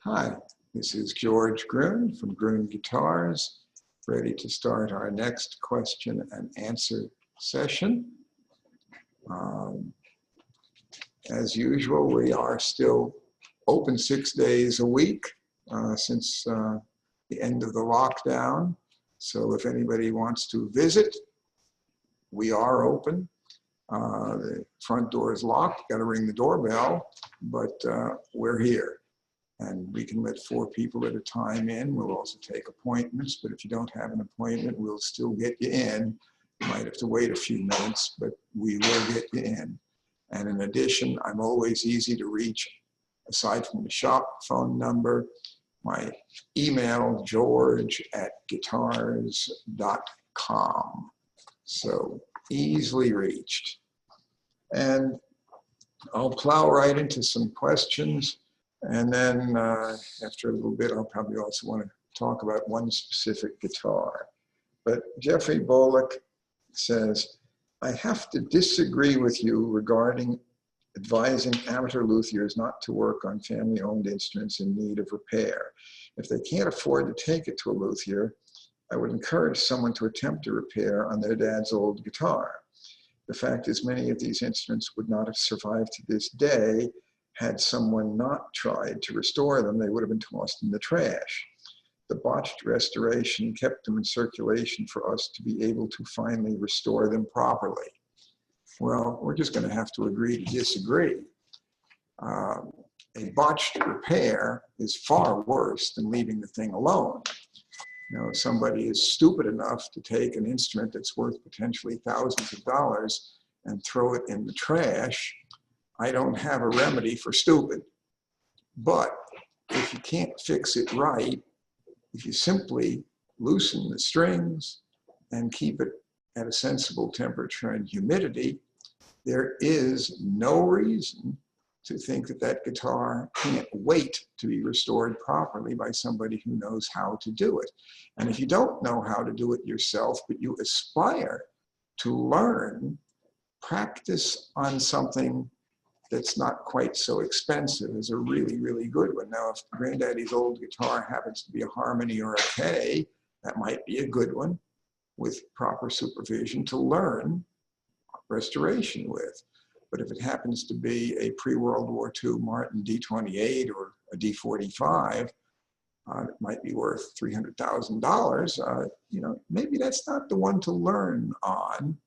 Hi, this is George Gruhn from Gruhn Guitars, ready to start our next question and answer session. As usual, we are still open 6 days a week since the end of the lockdown. So if anybody wants to visit, we are open. The front door is locked, got to ring the doorbell, but we're here. And we can let 4 people at a time in. We'll also take appointments, but if you don't have an appointment, we'll still get you in. You might have to wait a few minutes, but we will get you in. And in addition, I'm always easy to reach, aside from the shop phone number, my email, george@guitars.com. So easily reached. And I'll plow right into some questions. And then after a little bit, I'll probably also want to talk about one specific guitar. But Jeffrey Bullock says, I have to disagree with you regarding advising amateur luthiers not to work on family-owned instruments in need of repair. If they can't afford to take it to a luthier, I would encourage someone to attempt a repair on their dad's old guitar. The fact is, many of these instruments would not have survived to this day had someone not tried to restore them. They would have been tossed in the trash. The botched restoration kept them in circulation for us to be able to finally restore them properly. Well, we're just going to have to agree to disagree. A botched repair is far worse than leaving the thing alone. You know, if somebody is stupid enough to take an instrument that's worth potentially thousands of dollars and throw it in the trash, I don't have a remedy for stupid. But if you can't fix it right, if you simply loosen the strings and keep it at a sensible temperature and humidity, there is no reason to think that that guitar can't wait to be restored properly by somebody who knows how to do it. And if you don't know how to do it yourself, but you aspire to learn, practice on something that's not quite so expensive is a really, really good one. Now, if Granddaddy's old guitar happens to be a Harmony or a K, that might be a good one with proper supervision to learn restoration with. But if it happens to be a pre-World War II Martin D28 or a D45, it might be worth $300,000. You know, maybe that's not the one to learn on.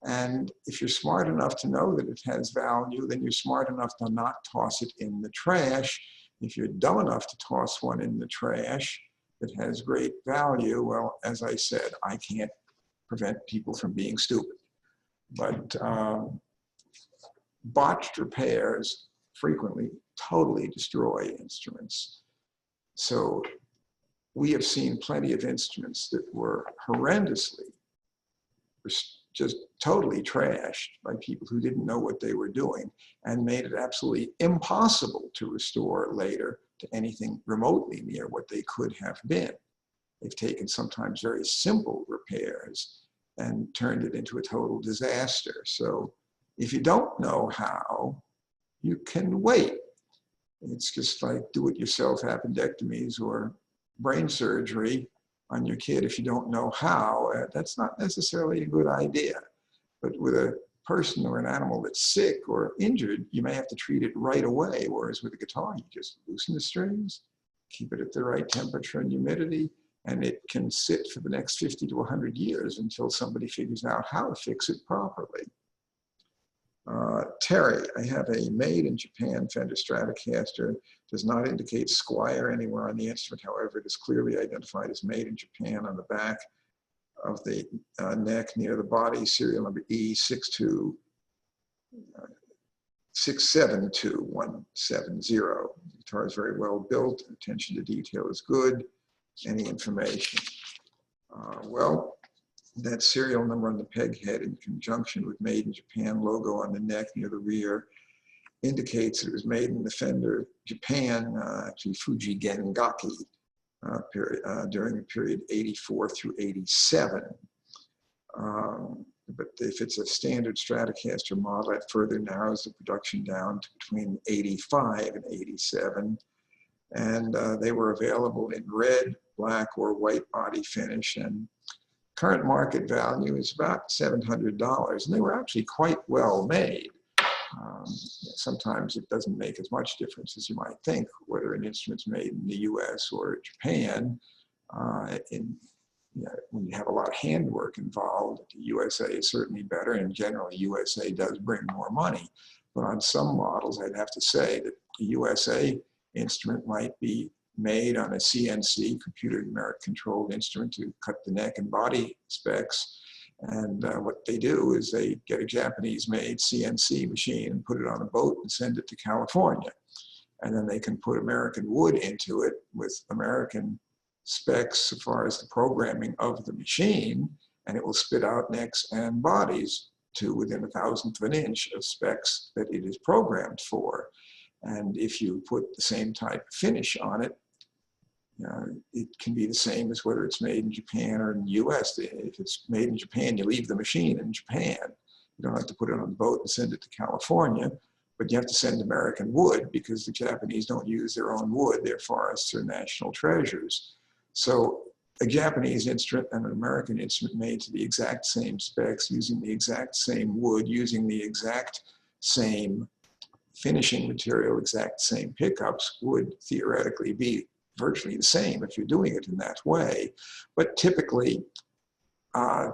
And if you're smart enough to know that it has value, then you're smart enough to not toss it in the trash. If you're dumb enough to toss one in the trash that has great value, well, as I said, I can't prevent people from being stupid. But botched repairs frequently totally destroy instruments. So we have seen plenty of instruments that were horrendously just totally trashed by people who didn't know what they were doing and made it absolutely impossible to restore later to anything remotely near what they could have been. They've taken sometimes very simple repairs and turned it into a total disaster. So if you don't know how, you can wait. It's just like do-it-yourself appendectomies or brain surgery on your kid. If you don't know how, that's not necessarily a good idea. But with a person or an animal that's sick or injured, you may have to treat it right away. Whereas with a guitar, you just loosen the strings, keep it at the right temperature and humidity, and it can sit for the next 50 to 100 years until somebody figures out how to fix it properly. Terry, I have a made in Japan Fender Stratocaster. Does not indicate Squire anywhere on the instrument. However, it is clearly identified as made in Japan on the back of the neck near the body, serial number E672170170. The guitar is very well built. Attention to detail is good. Any information? Well, that serial number on the peg head in conjunction with Made in Japan logo on the neck near the rear indicates it was made in the Fender Japan, actually Fuji Gengaki, during the period 84 through 87. But if it's a standard Stratocaster model, that further narrows the production down to between 85 and 87. And they were available in red, black, or white body finish. And current market value is about $700. And they were actually quite well made. Sometimes it doesn't make as much difference as you might think, whether an instrument's made in the US or Japan. When you have a lot of handwork involved, the USA is certainly better, and generally USA does bring more money. But on some models, I'd have to say that the USA instrument might be made on a CNC, computer numeric controlled instrument, to cut the neck and body specs. And what they do is they get a Japanese-made CNC machine and put it on a boat and send it to California. And then they can put American wood into it with American specs as far as the programming of the machine, and it will spit out necks and bodies to within 1/1000th of an inch of specs that it is programmed for. And if you put the same type of finish on it, it can be the same as whether it's made in Japan or in the US. If it's made in Japan, you leave the machine in Japan. You don't have to put it on a boat and send it to California, but you have to send American wood because the Japanese don't use their own wood. Their forests are national treasures. So a Japanese instrument and an American instrument made to the exact same specs, using the exact same wood, using the exact same finishing material, exact same pickups, would theoretically be virtually the same if you're doing it in that way. But typically,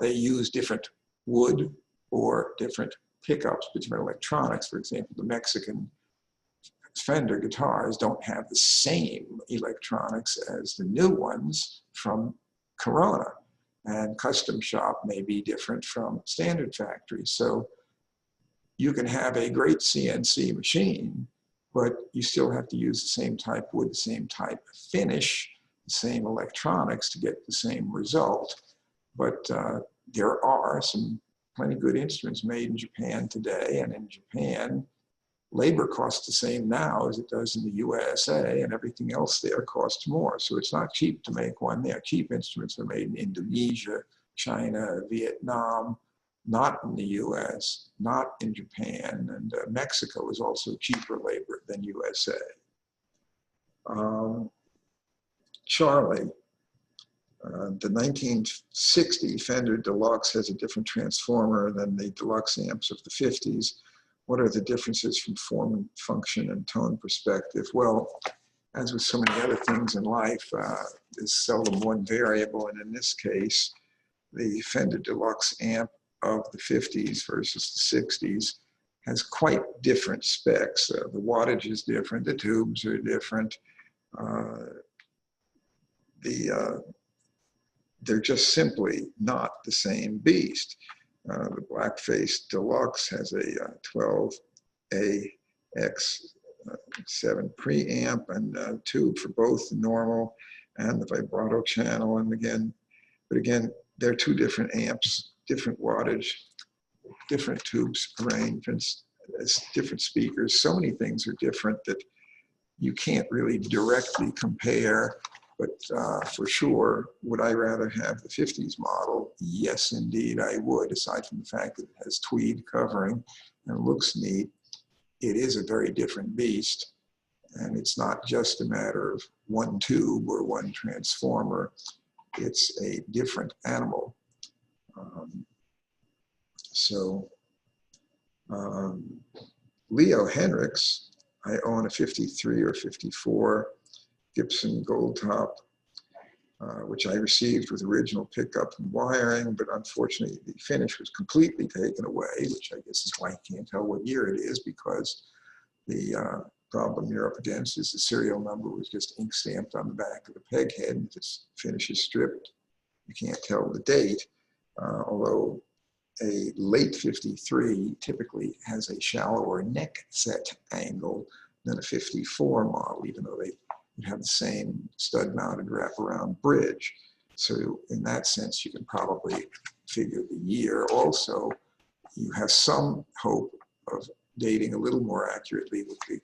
they use different wood or different pickups, different electronics. For example, the Mexican Fender guitars don't have the same electronics as the new ones from Corona. And custom shop may be different from standard factory. So you can have a great CNC machine, but you still have to use the same type of wood, the same type of finish, the same electronics to get the same result. But there are some plenty good instruments made in Japan today, and in Japan, labor costs the same now as it does in the USA, and everything else there costs more. So it's not cheap to make one there. Cheap instruments are made in Indonesia, China, Vietnam, not in the US, not in Japan, and Mexico is also cheaper labor than USA. Charlie, the 1960 Fender Deluxe has a different transformer than the Deluxe amps of the 50s. What are the differences from form, function, and tone perspective? Well, as with so many other things in life, there's seldom one variable, and in this case, the Fender Deluxe amp of the 50s versus the 60s has quite different specs. The wattage is different, the tubes are different. They're just simply not the same beast. The Blackface Deluxe has a 12AX7 preamp and a tube for both the normal and the vibrato channel. And again, they're two different amps, different wattage, different tubes arrangements, different speakers. So many things are different that you can't really directly compare. But for sure, would I rather have the 50s model? Yes, indeed, I would. Aside from the fact that it has tweed covering and looks neat, it is a very different beast. And it's not just a matter of one tube or one transformer. It's a different animal. Leo Henricks, I own a 53 or 54 Gibson Gold Top, which I received with original pickup and wiring, but unfortunately the finish was completely taken away, which I guess is why you can't tell what year it is, because the problem you're up against is the serial number was just ink stamped on the back of the peg head, and this finish is stripped. You can't tell the date, although a late 53 typically has a shallower neck set angle than a 54 model, even though they have the same stud-mounted wraparound bridge. So in that sense, you can probably figure the year. Also, you have some hope of dating a little more accurately with the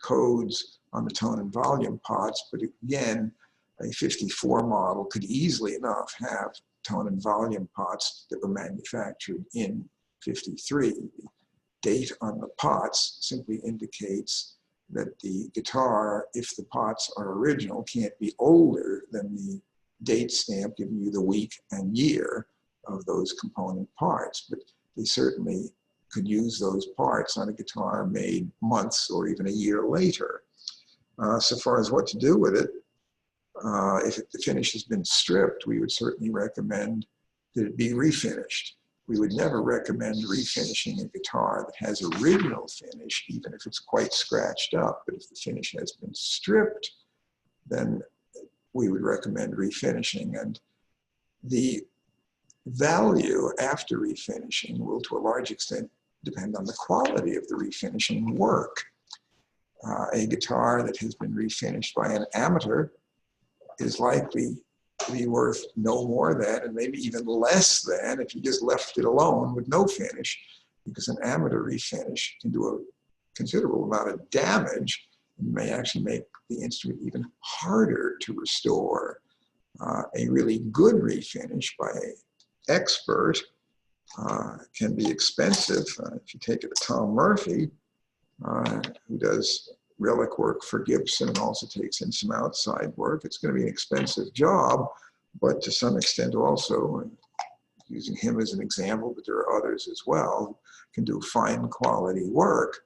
codes on the tone and volume pots, but again, a 54 model could easily enough have tone and volume pots that were manufactured in 53. The date on the pots simply indicates that the guitar, if the parts are original, can't be older than the date stamp giving you the week and year of those component parts. But they certainly could use those parts on a guitar made months or even a year later. So far as what to do with it, if the finish has been stripped, we would certainly recommend that it be refinished. We would never recommend refinishing a guitar that has original finish, even if it's quite scratched up. But if the finish has been stripped, then we would recommend refinishing. And the value after refinishing will, to a large extent, depend on the quality of the refinishing work. A guitar that has been refinished by an amateur is likely to be worth no more than, and maybe even less than, if you just left it alone with no finish, because an amateur refinish can do a considerable amount of damage and may actually make the instrument even harder to restore. A really good refinish by an expert can be expensive. If you take it to Tom Murphy, who does relic work for Gibson and also takes in some outside work, it's going to be an expensive job, but to some extent also, and using him as an example, but there are others as well, who can do fine quality work.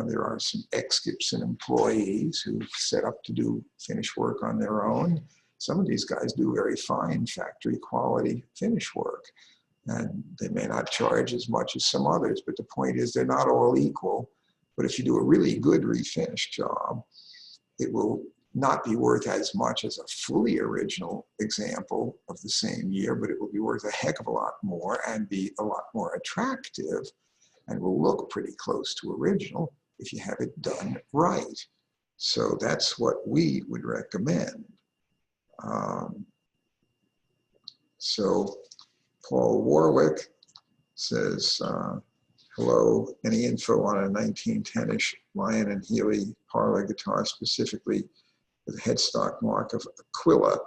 There are some ex-Gibson employees who set up to do finish work on their own. Some of these guys do very fine factory quality finish work, and they may not charge as much as some others, but the point is they're not all equal. But if you do a really good refinish job, it will not be worth as much as a fully original example of the same year, but it will be worth a heck of a lot more and be a lot more attractive and will look pretty close to original if you have it done right. So that's what we would recommend. So Paul Warwick says, hello, any info on a 1910-ish Lion and Healy parlor guitar, specifically with a headstock mark of Aquila?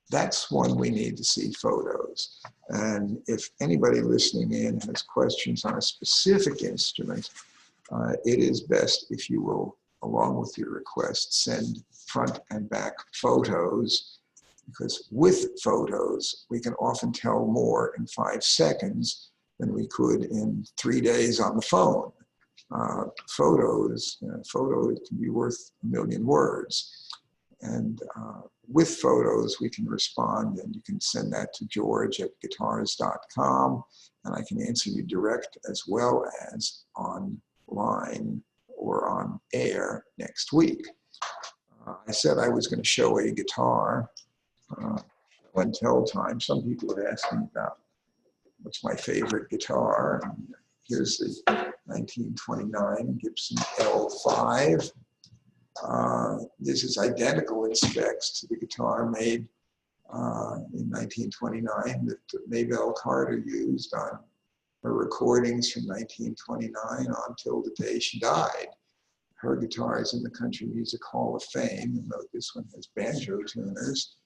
That's one we need to see photos. And if anybody listening in has questions on a specific instrument, it is best if you will, along with your request, send front and back photos, because with photos, we can often tell more in 5 seconds than we could in 3 days on the phone. Photos can be worth a million words. And with photos, we can respond, and you can send that to george@guitars.com, and I can answer you direct as well as online or on air next week. I said I was going to show a guitar and tell time. Some people have asked me about what's my favorite guitar. And here's the 1929 Gibson L-5. This is identical in specs to the guitar made in 1929 that Maybelle Carter used on her recordings from 1929 until the day she died. Her guitar is in the Country Music Hall of Fame, and note this one has banjo tuners.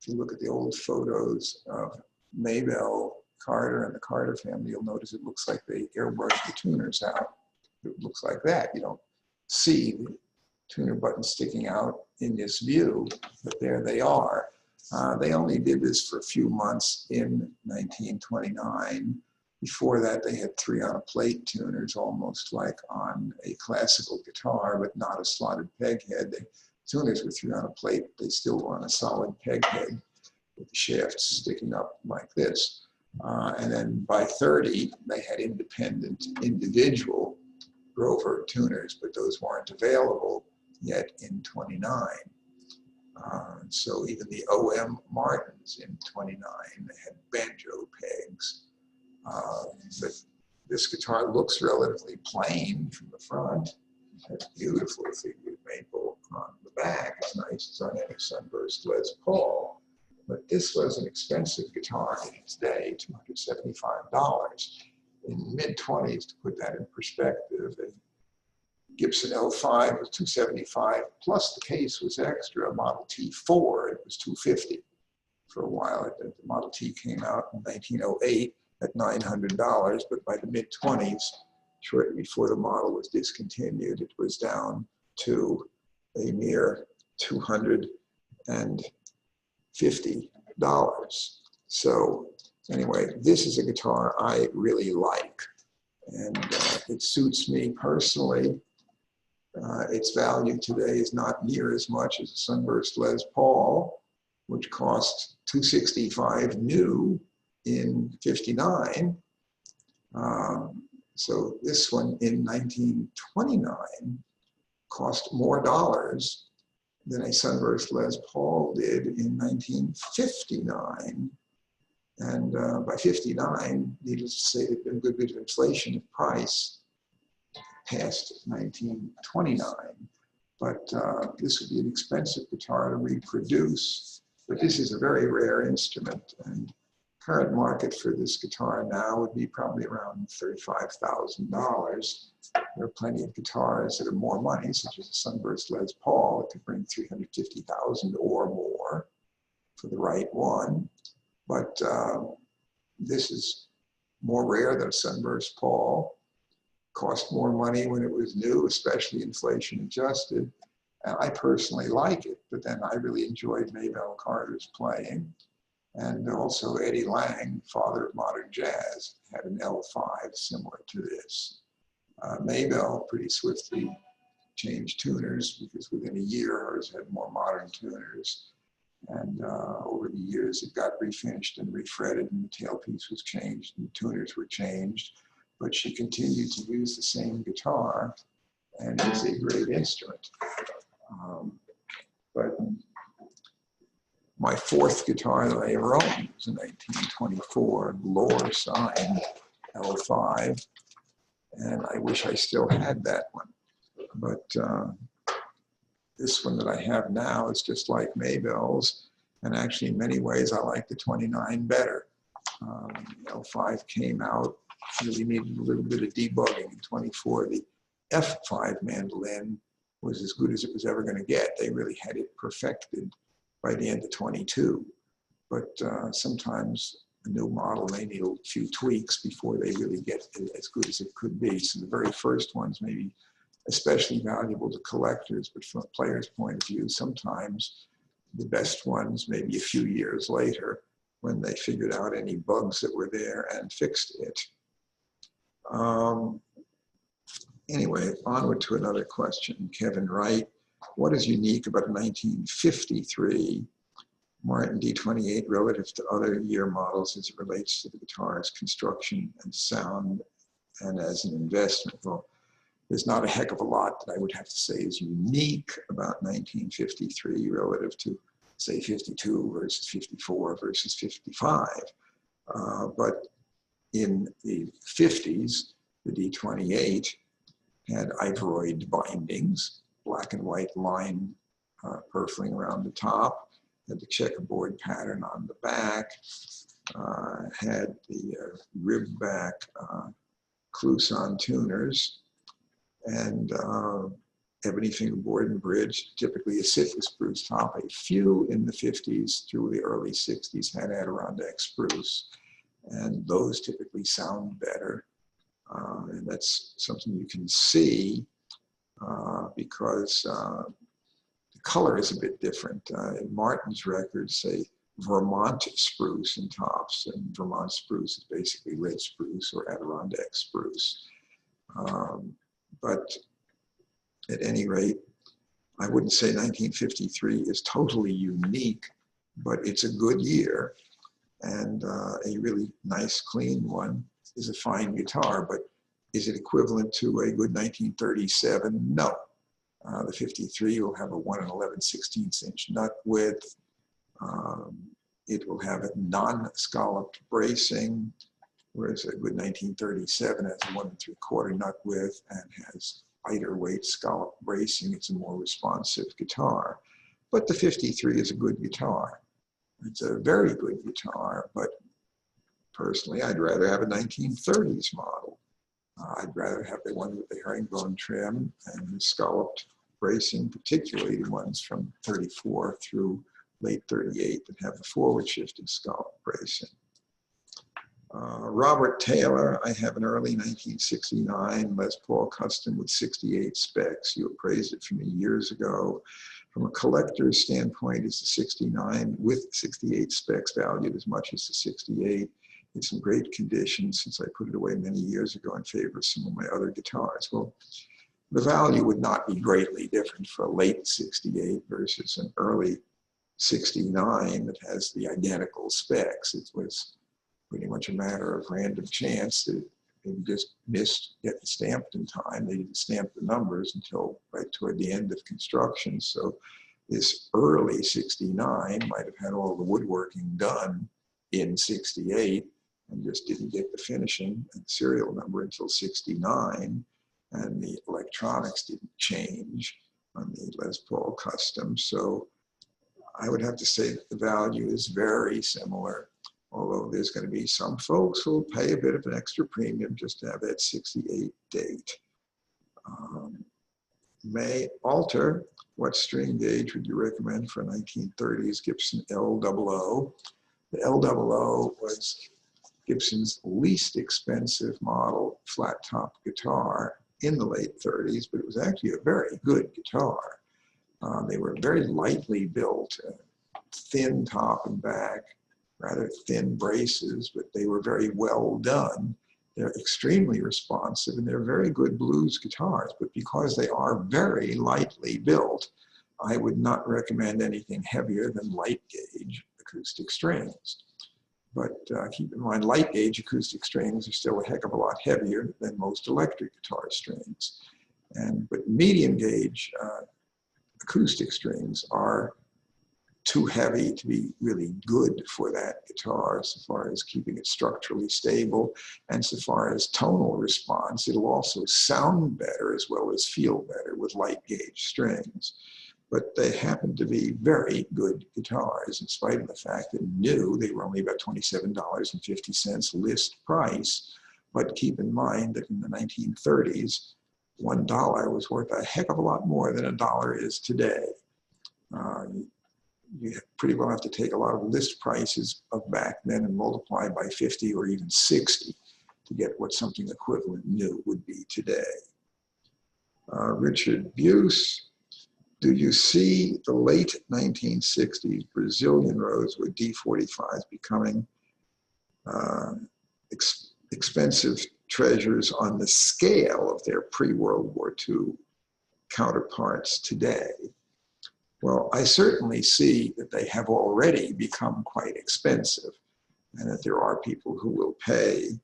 If you look at the old photos of Maybelle Carter and the Carter family, you'll notice it looks like they airbrushed the tuners out. It looks like that. You don't see the tuner button sticking out in this view, but there they are. They only did this for a few months in 1929. Before that, they had 3-on-a-plate tuners, almost like on a classical guitar, but not a slotted peg head. The tuners were 3-on-a-plate, but they still were on a solid peg head with the shafts sticking up like this. And then by 30, they had independent, individual Grover tuners, but those weren't available yet in 29. So even the O.M. Martins in 29, they had banjo pegs. But this guitar looks relatively plain from the front. It has beautiful figured maple on the back. It's nice. It's on any Sunburst Les Paul. But this was an expensive guitar in its day, $275. In the mid-20s, to put that in perspective, the Gibson L-5 was $275, plus the case was extra. Model T Ford, it was $250 for a while. The Model T came out in 1908 at $900, but by the mid-20s, shortly before the model was discontinued, it was down to a mere $250. So anyway, this is a guitar I really like, and it suits me personally. Its value today is not near as much as a Sunburst Les Paul, which cost $265 new in '59. So this one in 1929 cost more dollars than a Sunburst Les Paul did in 1959. And by '59, needless to say, there'd been a good bit of inflation of price past 1929. But this would be an expensive guitar to reproduce. But this is a very rare instrument, and current market for this guitar now would be probably around $35,000. There are plenty of guitars that are more money, such as a Sunburst Les Paul. It could bring $350,000 or more for the right one. But this is more rare than a Sunburst Paul. Cost more money when it was new, especially inflation adjusted. And I personally like it, but then I really enjoyed Maybelle Carter's playing. And also Eddie Lang, father of modern jazz, had an L-5 similar to this. Maybelle pretty swiftly changed tuners because within a year hers had more modern tuners. And over the years it got refinished and refretted, and the tailpiece was changed and the tuners were changed. But she continued to use the same guitar, and it's a great instrument. But my fourth guitar that I ever owned was a 1924 Lohr signed L-5, and I wish I still had that one. But this one that I have now is just like Maybelle's, and actually in many ways I like the 29 better. The L-5 came out, really needed a little bit of debugging. In '24, the F5 mandolin was as good as it was ever going to get. They really had it perfected by the end of '22. But sometimes a new model may need a few tweaks before they really get as good as it could be. So the very first ones may be especially valuable to collectors, but from a player's point of view, sometimes the best ones may be a few years later when they figured out any bugs that were there and fixed it. Anyway, onward to another question. Kevin Wright, what is unique about a 1953 Martin D28 relative to other year models as it relates to the guitar's construction and sound and as an investment? Well, there's not a heck of a lot that I would have to say is unique about 1953 relative to, say, 52 versus 54 versus 55. But in the 50s, the D28 had ivoroid bindings, black and white line purfling around the top, had the checkerboard pattern on the back, had the rib back Clouson tuners, and ebony fingerboard and bridge, typically a citrus spruce top. A few in the 50s through the early 60s had Adirondack spruce, and those typically sound better. And that's something you can see because the color is a bit different. In Martin's records say Vermont spruce in tops, and Vermont spruce is basically red spruce or Adirondack spruce. But at any rate, I wouldn't say 1953 is totally unique, but it's a good year, and a really nice, clean one is a fine guitar. But is it equivalent to a good 1937? No. The 53 will have a 1 11/16 inch nut width. It will have a non-scalloped bracing, whereas a good 1937 has a 1 3/4 nut width and has lighter weight scalloped bracing. It's a more responsive guitar. But the 53 is a good guitar. It's a very good guitar, but personally, I'd rather have a 1930s model. I'd rather have the one with the herringbone trim and the scalloped bracing, particularly the ones from 34 through late 38 that have the forward shifted scalloped bracing. Robert Taylor, I have an early 1969 Les Paul Custom with 68 specs. You appraised it for me years ago. From a collector's standpoint, it's a 69 with 68 specs valued as much as the 68. It's in great condition since I put it away many years ago in favor of some of my other guitars. Well, the value would not be greatly different for a late 68 versus an early 69 that has the identical specs. It was pretty much a matter of random chance that they just missed getting stamped in time. They didn't stamp the numbers until right toward the end of construction. So this early 69 might have had all the woodworking done in 68 and just didn't get the finishing and serial number until 69. And the electronics didn't change on the Les Paul Custom. So I would have to say that the value is very similar, although there's going to be some folks who will pay a bit of an extra premium just to have that 68 date. May alter, what string gauge would you recommend for a 1930s Gibson L-00? The L-00 was Gibson's least expensive model flat top guitar in the late 30s, but it was actually a very good guitar. They were very lightly built, thin top and back, rather thin braces, but they were very well done. They're extremely responsive and they're very good blues guitars, but because they are very lightly built, I would not recommend anything heavier than light gauge acoustic strings. But keep in mind, light gauge acoustic strings are still a heck of a lot heavier than most electric guitar strings. But medium gauge acoustic strings are too heavy to be really good for that guitar so far as keeping it structurally stable, and so far as tonal response. It'll also sound better as well as feel better with light gauge strings. But they happen to be very good guitars in spite of the fact that new, they were only about $27.50 list price. But keep in mind that in the 1930s, $1 was worth a heck of a lot more than $1 is today. You pretty well have to take a lot of list prices of back then and multiply by 50 or even 60 to get what something equivalent new would be today. Richard Buse, do you see the late 1960s Brazilian roads with D45s becoming expensive treasures on the scale of their pre-World War II counterparts today? Well, I certainly see that they have already become quite expensive and that there are people who will pay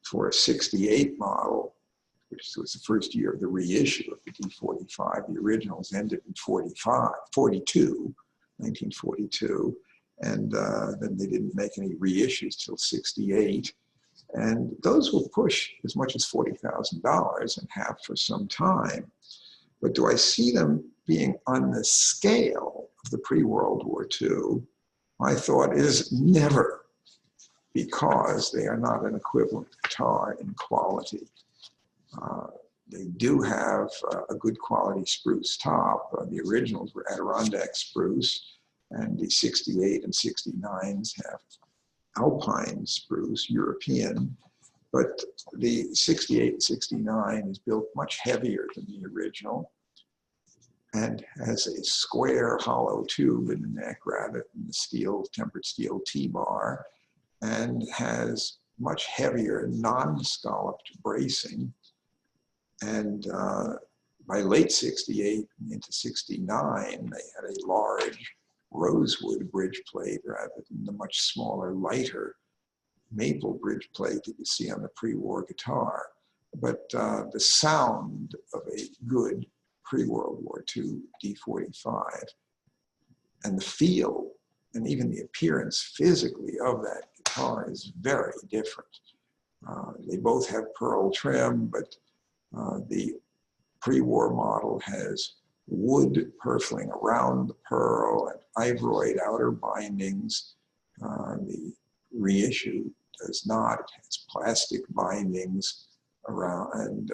for a 68 model, which was the first year of the reissue of the D45. The originals ended in 1942, and then they didn't make any reissues till 68. And those will push as much as $40,000 and have for some time. But do I see them being on the scale of the pre-World War II? My thought is never, because they are not an equivalent guitar in quality. They do have a good quality spruce top. The originals were Adirondack spruce, and the 68 and 69s have Alpine spruce, European. But the 68 and 69 is built much heavier than the original and has a square hollow tube in the neck rather than the steel, tempered steel T-bar, and has much heavier non-scalloped bracing. And by late 68 into 69, they had a large rosewood bridge plate rather than the much smaller, lighter maple bridge plate that you see on the pre-war guitar. But the sound of a good pre-World War II D45 and the feel and even the appearance physically of that guitar is very different. They both have pearl trim, but the pre-war model has wood purfling around the pearl and ivoroid outer bindings. The reissue does not. It has plastic bindings around, and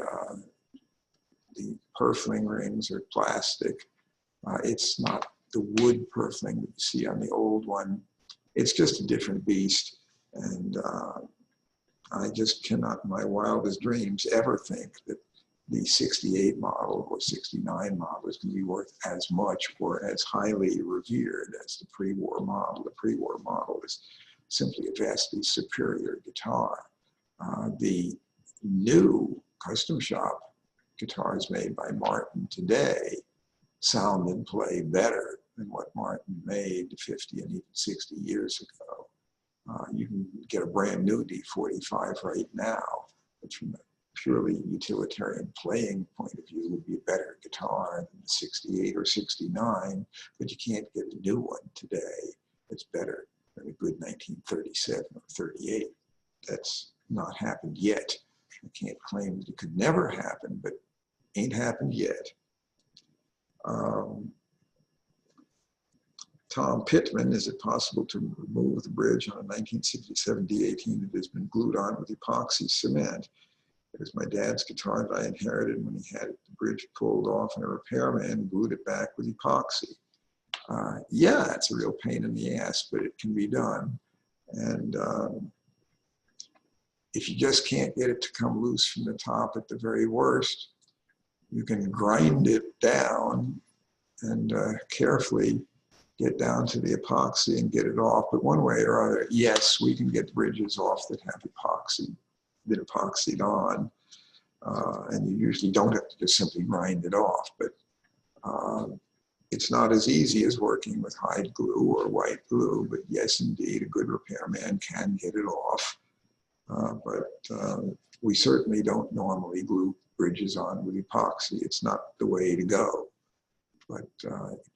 the purfling rings are plastic. It's not the wood purfling that you see on the old one. It's just a different beast. And I just cannot, in my wildest dreams, ever think that the 68 model or 69 model is going to be worth as much or as highly revered as the pre-war model. The pre-war model is simply a vastly superior guitar. The new custom shop guitars made by Martin today sound and play better than what Martin made 50 and even 60 years ago. You can get a brand new D45 right now, which from a purely utilitarian playing point of view would be a better guitar than the 68 or 69, but you can't get a new one today that's better than a good 1937 or 38. That's not happened yet. I can't claim that it could never happen, but ain't happened yet. Tom Pittman, is it possible to remove the bridge on a 1967 D18 that has been glued on with epoxy cement? It was my dad's guitar that I inherited when he had the bridge pulled off, and a repairman glued it back with epoxy. Yeah, it's a real pain in the ass, but it can be done. And if you just can't get it to come loose from the top at the very worst, you can grind it down and carefully get down to the epoxy and get it off. But one way or other, yes, we can get bridges off that have been epoxied on. And you usually don't have to just simply grind it off. But it's not as easy as working with hide glue or white glue. But yes, indeed, a good repairman can get it off. But we certainly don't normally glue bridges on with epoxy. It's not the way to go. But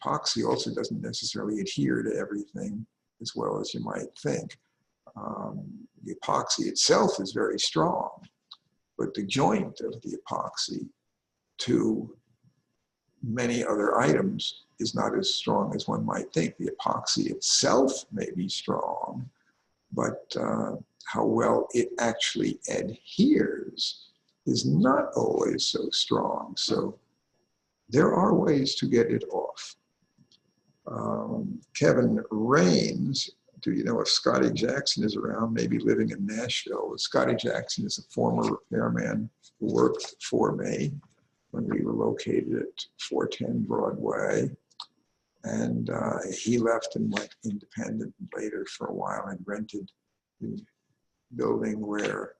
epoxy also doesn't necessarily adhere to everything as well as you might think. The epoxy itself is very strong, but the joint of the epoxy to many other items is not as strong as one might think. The epoxy itself may be strong, but how well it actually adheres is not always so strong. So there are ways to get it off. Kevin Raines, do you know if Scotty Jackson is around, maybe living in Nashville? Scotty Jackson is a former repairman who worked for me when we were located at 410 Broadway. And he left and went independent later for a while and rented the building where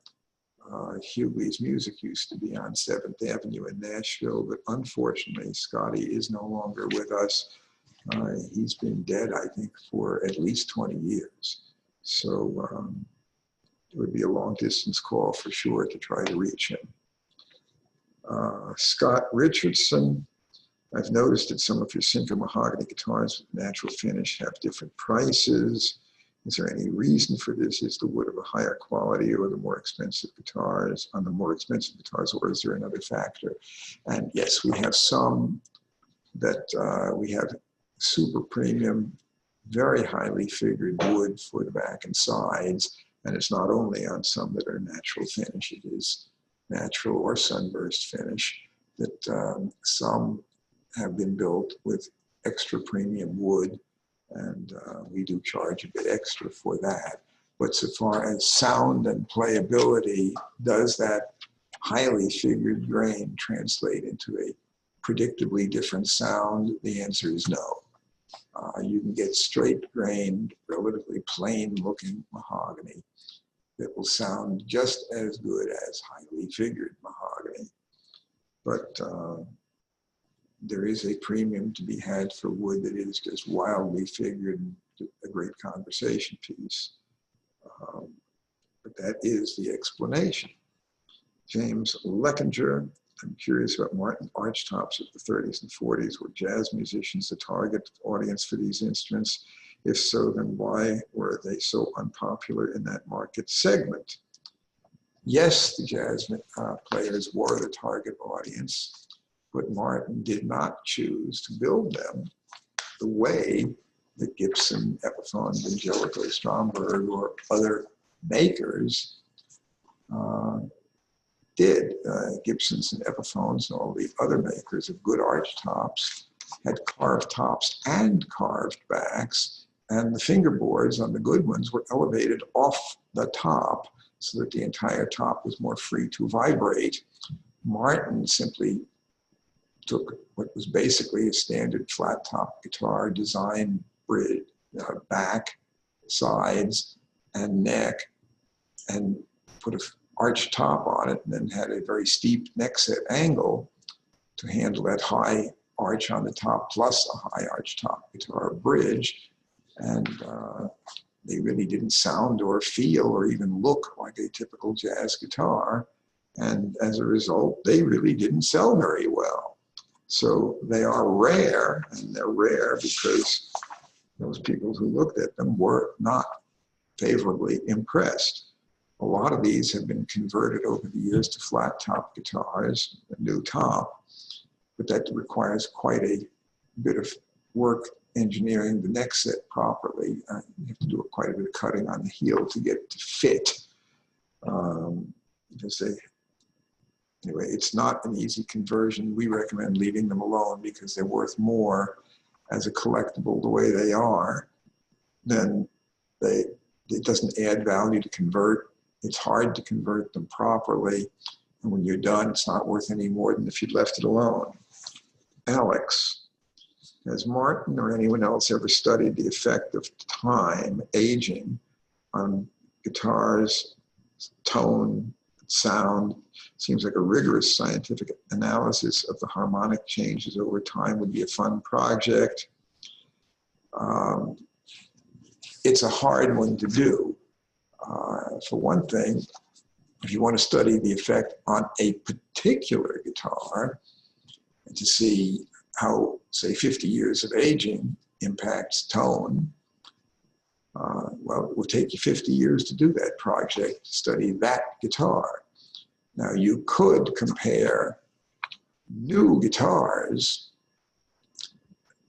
Hughley's Music used to be on 7th Avenue in Nashville, but unfortunately, Scotty is no longer with us. He's been dead, I think, for at least 20 years. So it would be a long distance call for sure to try to reach him. Scott Richardson, I've noticed that some of your single mahogany guitars with natural finish have different prices. Is there any reason for this? Is the wood of a higher quality or the more expensive guitars, on the more expensive guitars, or is there another factor? And yes, we have some that we have super premium, very highly figured wood for the back and sides. And it's not only on some that are natural finish, it is natural or sunburst finish, that some have been built with extra premium wood. And we do charge a bit extra for that. But so far as sound and playability, does that highly figured grain translate into a predictably different sound? The answer is no. You can get straight grained, relatively plain looking mahogany that will sound just as good as highly figured mahogany. But there is a premium to be had for wood that is just wildly figured and a great conversation piece. But that is the explanation. James Leckinger, I'm curious about Martin archtops of the 30s and 40s. Were jazz musicians the target audience for these instruments? If so, then why were they so unpopular in that market segment? Yes, the jazz players were the target audience, but Martin did not choose to build them the way that Gibson, Epiphone, Ecological, Stromberg, or other makers did. Gibsons and Epiphones and all the other makers of good arch tops had carved tops and carved backs, and the fingerboards on the good ones were elevated off the top so that the entire top was more free to vibrate. Martin simply took what was basically a standard flat top guitar design, bridge, back, sides, and neck, and put an arch top on it, and then had a very steep neck set angle to handle that high arch on the top plus a high arch top guitar bridge. And they really didn't sound or feel or even look like a typical jazz guitar. And as a result, they really didn't sell very well. So they are rare, and they're rare because those people who looked at them were not favorably impressed. A lot of these have been converted over the years to flat top guitars, a new top, but that requires quite a bit of work engineering the neck set properly. You have to do quite a bit of cutting on the heel to get it to fit. Anyway, it's not an easy conversion. We recommend leaving them alone because they're worth more as a collectible the way they are. Then it doesn't add value to convert. It's hard to convert them properly. And when you're done, it's not worth any more than if you'd left it alone. Alex. Has Martin or anyone else ever studied the effect of time, aging, on guitars, tone, sound? Seems like a rigorous scientific analysis of the harmonic changes over time would be a fun project. It's a hard one to do. For one thing, if you want to study the effect on a particular guitar and to see how, say, 50 years of aging impacts tone, well, it will take you 50 years to do that project, to study that guitar. Now, you could compare new guitars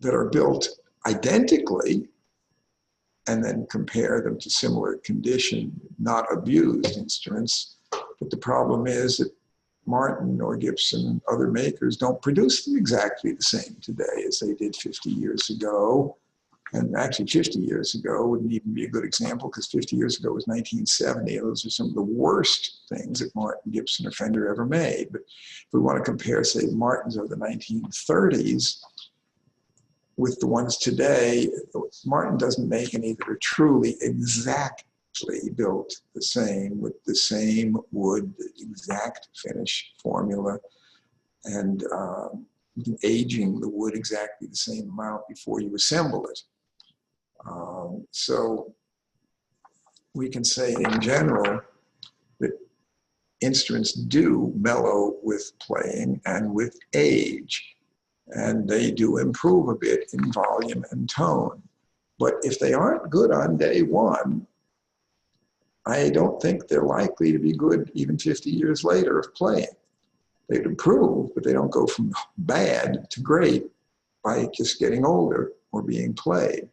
that are built identically and then compare them to similar condition, not abused instruments. But the problem is that Martin or Gibson and other makers don't produce them exactly the same today as they did 50 years ago. And actually 50 years ago wouldn't even be a good example because 50 years ago was 1970. And those are some of the worst things that Martin, Gibson, or Fender ever made. But if we want to compare, say, Martins of the 1930s with the ones today, Martin doesn't make any that are truly exactly built the same, with the same wood, the exact finish formula, and aging the wood exactly the same amount before you assemble it. So we can say in general that instruments do mellow with playing and with age, and they do improve a bit in volume and tone. But if they aren't good on day one, I don't think they're likely to be good even 50 years later of playing. They'd improve, but they don't go from bad to great by just getting older or being played.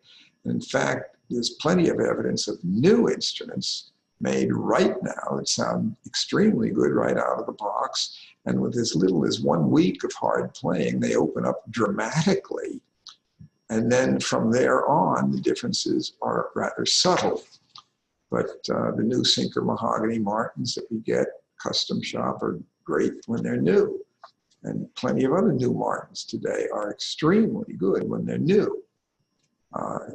In fact, there's plenty of evidence of new instruments made right now that sound extremely good right out of the box. And with as little as 1 week of hard playing, they open up dramatically. And then from there on, the differences are rather subtle. But the new Sinker mahogany Martins that we get custom shop are great when they're new. And plenty of other new Martins today are extremely good when they're new.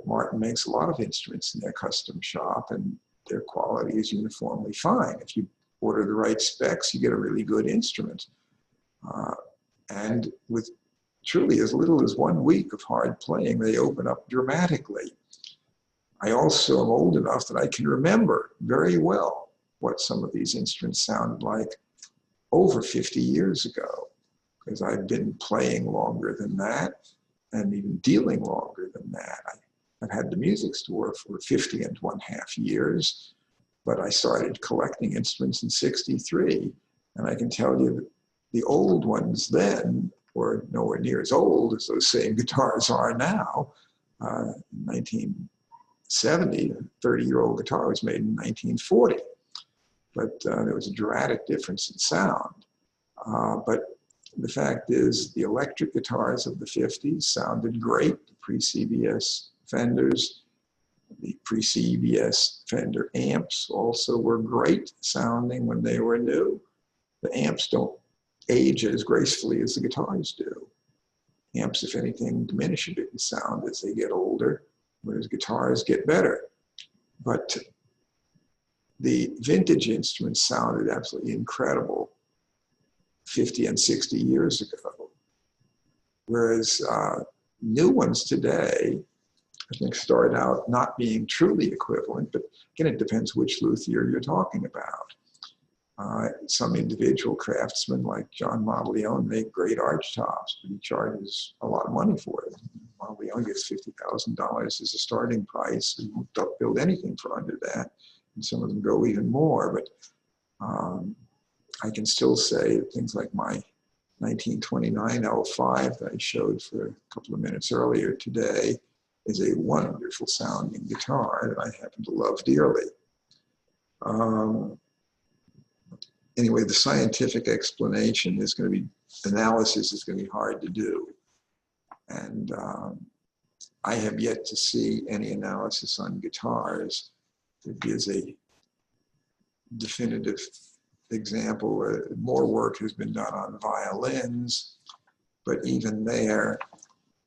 Martin makes a lot of instruments in their custom shop, and their quality is uniformly fine. If you order the right specs, you get a really good instrument. And with truly as little as 1 week of hard playing, they open up dramatically. I also am old enough that I can remember very well what some of these instruments sounded like over 50 years ago, because I've been playing longer than that and even dealing longer than that. I've had the music store for 50.5 years, but I started collecting instruments in '63. And I can tell you that the old ones then were nowhere near as old as those same guitars are now. 1970, a 30-year-old guitar was made in 1940. But there was a dramatic difference in sound. But the fact is, the electric guitars of the 50s sounded great, the pre-CBS Fenders. The pre-CBS Fender amps also were great sounding when they were new. The amps don't age as gracefully as the guitars do. Amps, if anything, diminish a bit in sound as they get older, whereas guitars get better. But the vintage instruments sounded absolutely incredible 50 and 60 years ago. Whereas new ones today, I think, start out not being truly equivalent, but again, it depends which luthier you're talking about. Some individual craftsmen like John Mandolin make great archtops, but he charges a lot of money for it. Mandolin gets $50,000 as a starting price. We won't build anything for under that, and some of them go even more. But I can still say things like my 1929 L-5 that I showed for a couple of minutes earlier today is a wonderful sounding guitar that I happen to love dearly. Anyway, the scientific explanation is going to be, analysis is going to be hard to do. And I have yet to see any analysis on guitars that gives a definitive example. More work has been done on violins, but even there,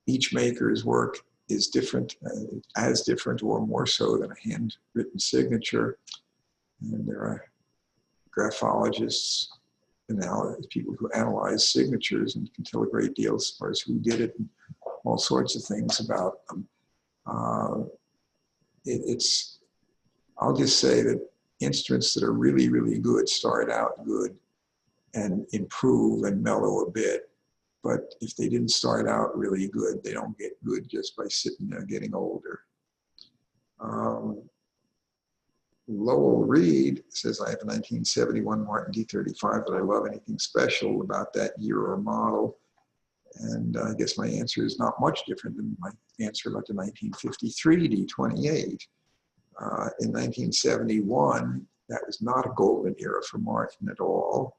each maker's work is different, as different or more so than a handwritten signature. And there are graphologists, people who analyze signatures and can tell a great deal as far as who did it and all sorts of things about them. I'll just say that instruments that are really, really good start out good and improve and mellow a bit. But if they didn't start out really good, they don't get good just by sitting there getting older. Lowell Reed says, I have a 1971 Martin D35, but I love anything special about that year or model. And I guess my answer is not much different than my answer about the 1953 D28. In 1971, that was not a golden era for Martin at all.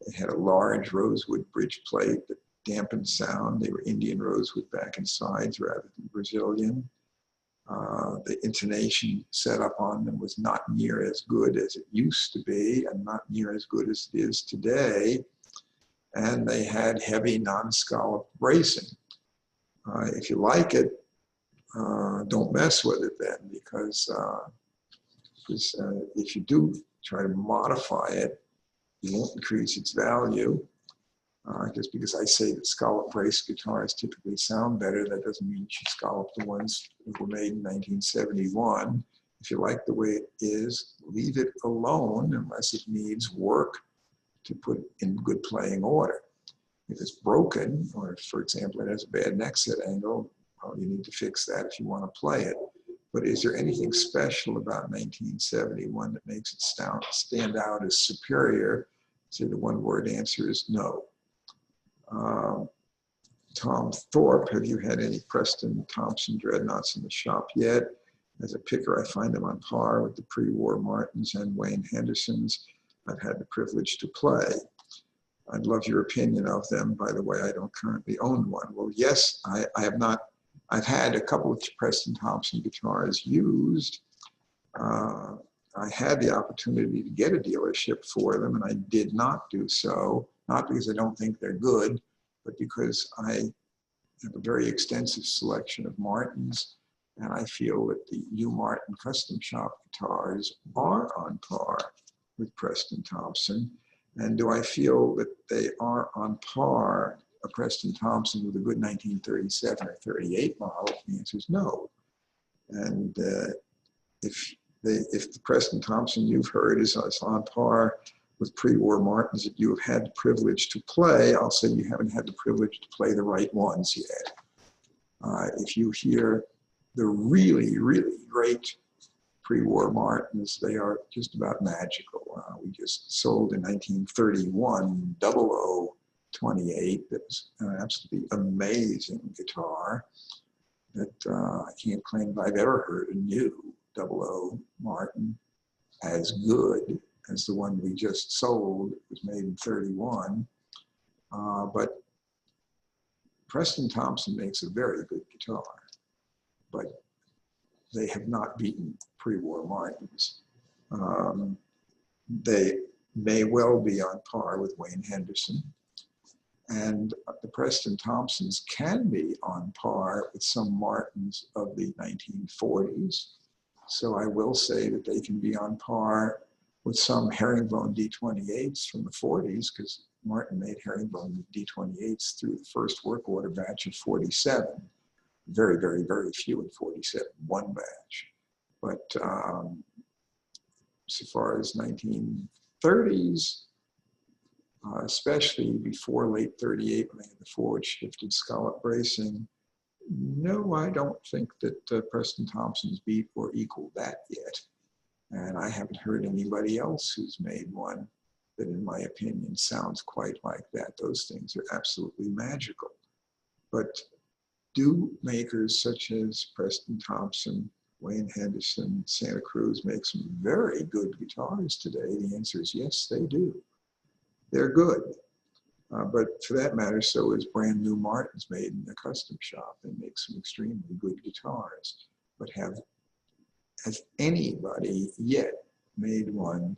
They had a large rosewood bridge plate that dampened sound. They were Indian rosewood back and sides rather than Brazilian. The intonation set up on them was not near as good as it used to be and not near as good as it is today. And they had heavy non-scalloped bracing. If you like it, don't mess with it then, because if you do try to modify it, you won't increase its value. Just because I say that scallop brace guitars typically sound better, that doesn't mean you should scallop the ones that were made in 1971. If you like the way it is, leave it alone unless it needs work to put in good playing order. If it's broken, or if, for example, it has a bad neck set angle, well, you need to fix that if you want to play it. But is there anything special about 1971 that makes it stand out as superior? So the one-word answer is no. Tom Thorpe, have you had any Preston Thompson dreadnoughts in the shop yet? As a picker, I find them on par with the pre-war Martins and Wayne Hendersons I've had the privilege to play. I'd love your opinion of them. By the way, I don't currently own one. Well, yes, I have not. I've had a couple of Preston Thompson guitars used. I had the opportunity to get a dealership for them, and I did not do so, not because I don't think they're good, but because I have a very extensive selection of Martins, and I feel that the U Martin custom shop guitars are on par with Preston Thompson. And do I feel that they are on par, a Preston Thompson with a good 1937 or 38 model? The answer is no. And if the Preston Thompson you've heard is on par with pre-war Martins that you have had the privilege to play, I'll say you haven't had the privilege to play the right ones yet. If you hear the really, really great pre-war Martins, they are just about magical. We just sold in 1931 0028. That was an absolutely amazing guitar that I can't claim that I've ever heard a new 00 Martin as good as the one we just sold. It was made in 31. But Preston Thompson makes a very good guitar. But they have not beaten pre-war Martins. They may well be on par with Wayne Henderson. And the Preston Thompsons can be on par with some Martins of the 1940s. So I will say that they can be on par with some herringbone D28s from the 40s, because Martin made herringbone D28s through the first work order batch of 47. Very, very, very few in 47, one batch. But so far as 1930s, especially before late 38 when they had the forward shifted scallop bracing, no, I don't think that Preston Thompson's beat or equaled that yet. And I haven't heard anybody else who's made one that, in my opinion, sounds quite like that. Those things are absolutely magical. But do makers such as Preston Thompson, Wayne Henderson, Santa Cruz make some very good guitars today? The answer is yes, they do. They're good. But for that matter, so is brand new Martins made in a custom shop. They make some extremely good guitars. But has anybody yet made one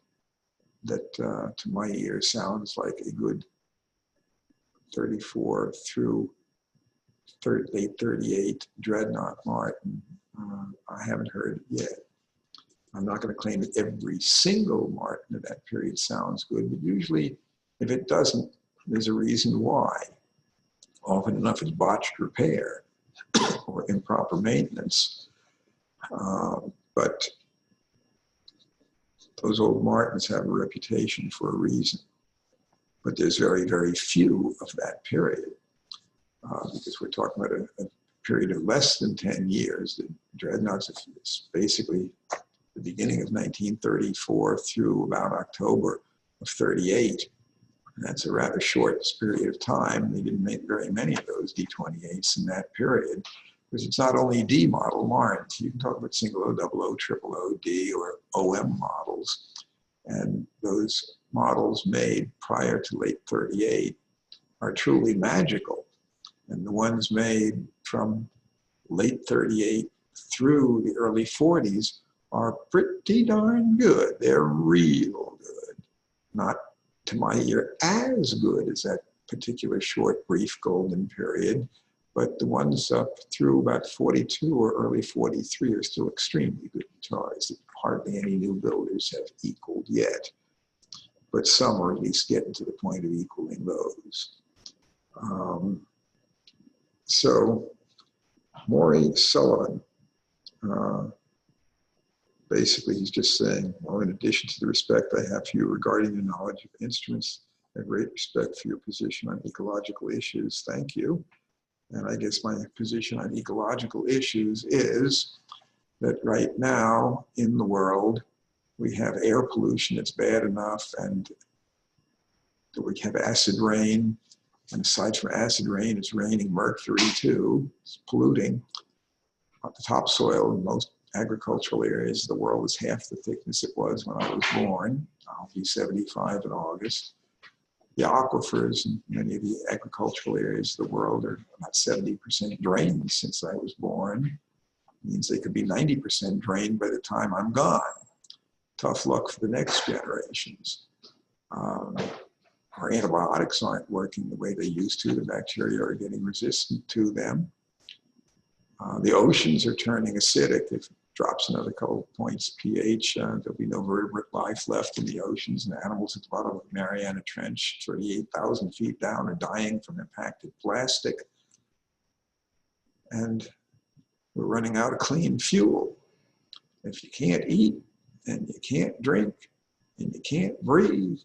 that, to my ear, sounds like a good 34 through late 38 Dreadnought Martin? I haven't heard it yet. I'm not going to claim that every single Martin of that period sounds good, but usually if it doesn't, there's a reason why. Often enough it's botched repair or improper maintenance. But those old Martins have a reputation for a reason. But there's very, very few of that period. Because we're talking about a period of less than 10 years. The Dreadnoughts is basically the beginning of 1934 through about October of 38. And that's a rather short period of time. They didn't make very many of those D28s in that period, because it's not only D model Martins. You can talk about single O, double O, triple O, D, or OM models. And those models made prior to late 38 are truly magical. And the ones made from late 38 through the early 40s are pretty darn good. They're real good. Not, to my ear, as good as that particular short, brief golden period, but the ones up through about 42 or early 43 are still extremely good guitars that hardly any new builders have equaled yet. But some are at least getting to the point of equaling those. So Maury Sullivan, basically he's just saying, well, in addition to the respect I have for you regarding your knowledge of instruments, I have great respect for your position on ecological issues. Thank you. And I guess my position on ecological issues is that right now in the world, we have air pollution that's bad enough, and that we have acid rain. And aside from acid rain, it's raining mercury too. It's polluting. The topsoil in most agricultural areas of the world is half the thickness it was when I was born. I'll be 75 in August. The aquifers in many of the agricultural areas of the world are about 70% drained since I was born. It means they could be 90% drained by the time I'm gone. Tough luck for the next generations. Our antibiotics aren't working the way they used to. The bacteria are getting resistant to them. The oceans are turning acidic. If it drops another couple of points pH, there'll be no vertebrate life left in the oceans, and the animals at the bottom of the Mariana Trench, 38,000 feet down, are dying from impacted plastic. And we're running out of clean fuel. If you can't eat, and you can't drink, and you can't breathe,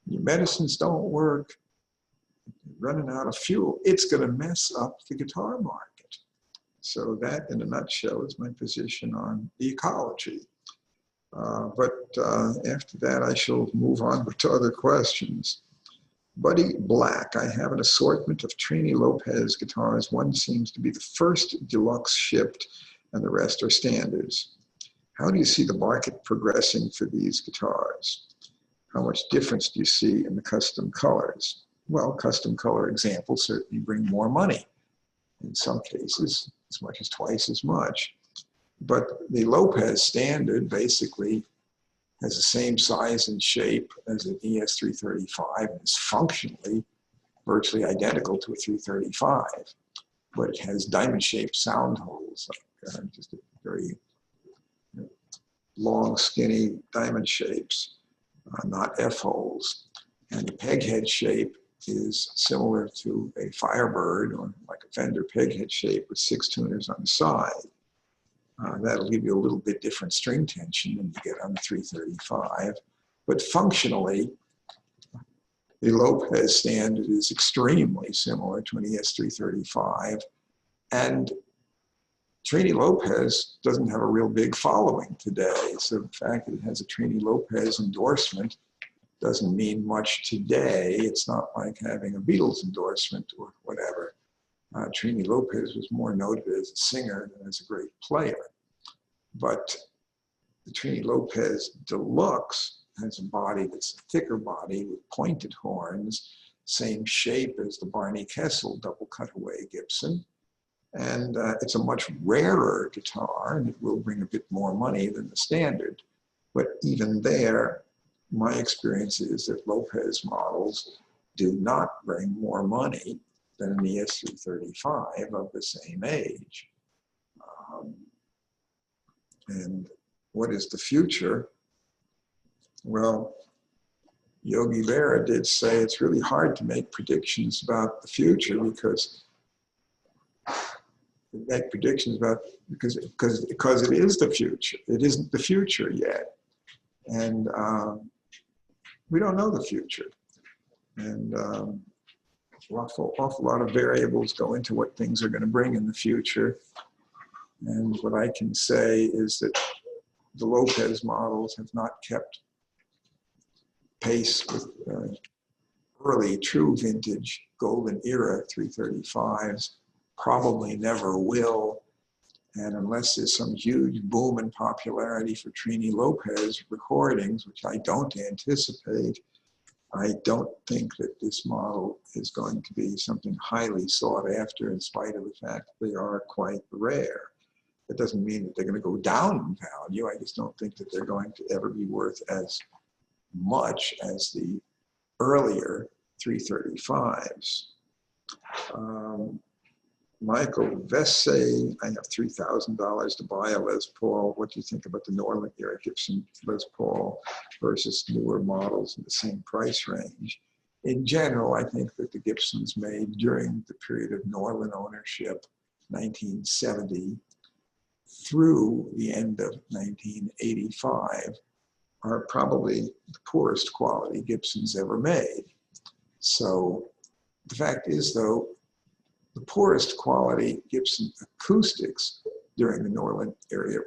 your medicines don't work, you're running out of fuel, it's going to mess up the guitar market. So that, in a nutshell, is my position on the ecology. But after that, I shall move on to other questions. Buddy Black, I have an assortment of Trini Lopez guitars. One seems to be the first deluxe shipped, and the rest are standards. How do you see the market progressing for these guitars? How much difference do you see in the custom colors? Well, custom color examples certainly bring more money. In some cases, as much as twice as much. But the Lopez standard basically has the same size and shape as an ES335 and is functionally virtually identical to a 335, but it has diamond-shaped sound holes, like, just a very long, skinny diamond shapes, not F-holes. And the peg head shape is similar to a Firebird or like a Fender peg head shape with 6 tuners on the side. That'll give you a little bit different string tension than you get on the 335. But functionally, the Lopez standard is extremely similar to an ES335. And Trini Lopez doesn't have a real big following today. So the fact that it has a Trini Lopez endorsement doesn't mean much today. It's not like having a Beatles endorsement or whatever. Trini Lopez was more noted as a singer than as a great player. But the Trini Lopez Deluxe has a body that's a thicker body with pointed horns, same shape as the Barney Kessel double cutaway Gibson. And it's a much rarer guitar, and it will bring a bit more money than the standard. But even there, my experience is that Lopez models do not bring more money than an ES335 of the same age. And what is the future? Well, Yogi Berra did say it's really hard to make predictions about the future because it is the future. It isn't the future yet. And we don't know the future. And an awful lot of variables go into what things are going to bring in the future. And what I can say is that the Lopez models have not kept pace with early true vintage golden era 335s, probably never will. And unless there's some huge boom in popularity for Trini Lopez recordings, which I don't anticipate, I don't think that this model is going to be something highly sought after in spite of the fact that they are quite rare. That doesn't mean that they're going to go down in value. I just don't think that they're going to ever be worth as much as the earlier 335s. Michael Vesse, I have $3,000 to buy a Les Paul. What do you think about the Norlin era Gibson Les Paul versus newer models in the same price range? In general, I think that the Gibsons made during the period of Norlin ownership, 1970, through the end of 1985, are probably the poorest quality Gibsons ever made. So the fact is, though, the poorest quality Gibson acoustics during the Norlin era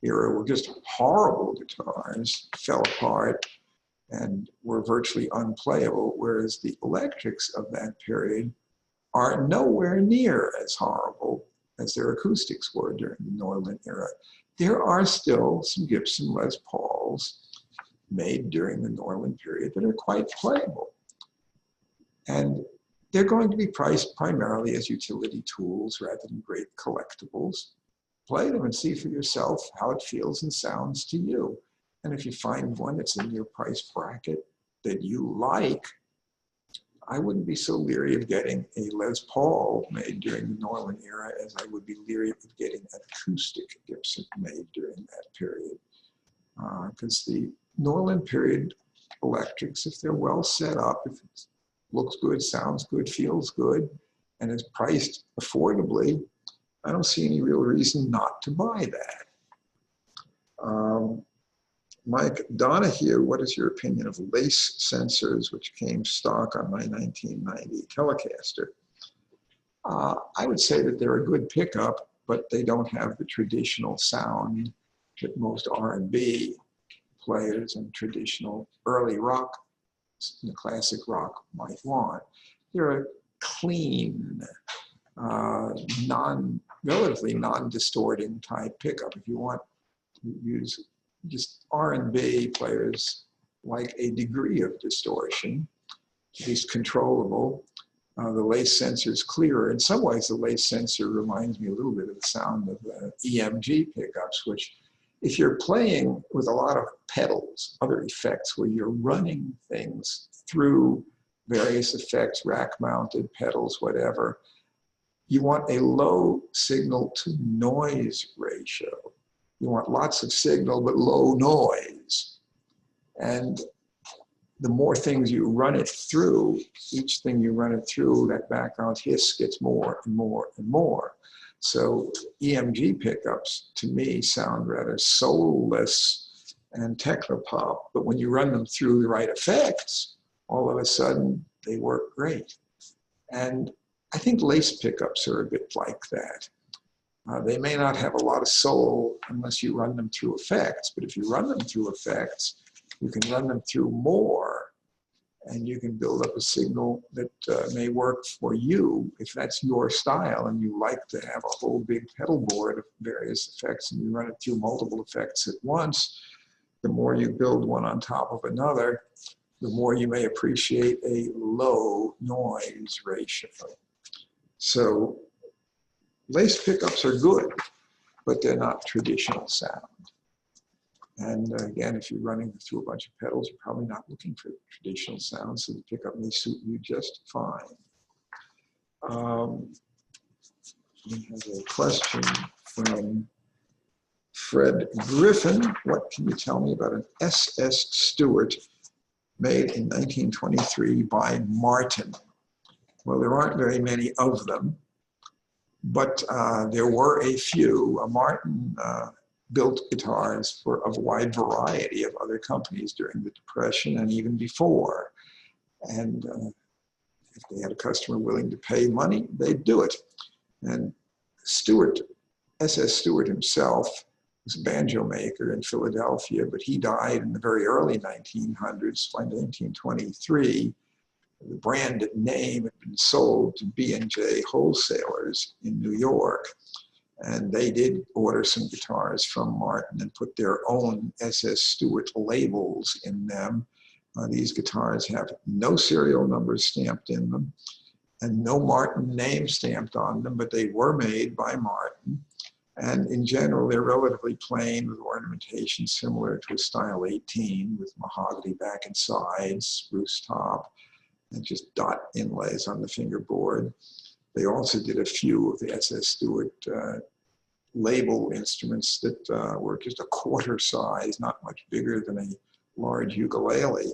were just horrible guitars, fell apart, and were virtually unplayable, whereas the electrics of that period are nowhere near as horrible as their acoustics were during the Norlin era. There are still some Gibson Les Pauls made during the Norlin period that are quite playable. And they're going to be priced primarily as utility tools rather than great collectibles. Play them and see for yourself how it feels and sounds to you. And if you find one that's in your price bracket that you like, I wouldn't be so leery of getting a Les Paul made during the Norlin era as I would be leery of getting an acoustic Gibson made during that period. Because the Norlin period electrics, if they're well set up, if it looks good, sounds good, feels good, and is priced affordably, I don't see any real reason not to buy that. Mike Donahue, what is your opinion of lace sensors, which came stock on my 1990 Telecaster? I would say that they're a good pickup, but they don't have the traditional sound that most R&B players and traditional early rock, classic rock might want. They're a clean, relatively non-distorting type pickup. If you want to use just R&B players like a degree of distortion, at least controllable, The lace sensor is clearer. In some ways, the lace sensor reminds me a little bit of the sound of EMG pickups, which if you're playing with a lot of pedals, other effects where you're running things through various effects, rack-mounted pedals, whatever, you want a low signal to noise ratio. You want lots of signal but low noise. And the more things you run it through, each thing you run it through, that background hiss gets more and more and more. So EMG pickups, to me, sound rather soulless and technopop, but when you run them through the right effects, all of a sudden, they work great. And I think lace pickups are a bit like that. They may not have a lot of soul unless you run them through effects, but if you run them through effects, you can run them through more, and you can build up a signal that may work for you if that's your style and you like to have a whole big pedal board of various effects and you run it through multiple effects at once. The more you build one on top of another, the more you may appreciate a low noise ratio. So lace pickups are good, but they're not traditional sound. And again, if you're running through a bunch of pedals, you're probably not looking for traditional sound, so the pickup may suit you just fine. We have a question from Fred Griffin. What can you tell me about an SS Stewart made in 1923 by Martin? Well, there aren't very many of them, but there were a few. Martin built guitars for a wide variety of other companies during the Depression and even before. And if they had a customer willing to pay money, they'd do it. And Stewart, SS Stewart himself, was a banjo maker in Philadelphia, but he died in the very early 1900s. By 1923, the brand name had been sold to B&J wholesalers in New York. And they did order some guitars from Martin and put their own SS Stewart labels in them. These guitars have no serial numbers stamped in them and no Martin name stamped on them, but they were made by Martin. And in general, they're relatively plain with ornamentation similar to a Style 18 with mahogany back and sides, spruce top, and just dot inlays on the fingerboard. They also did a few of the SS Stewart label instruments that were just a quarter size, not much bigger than a large ukulele.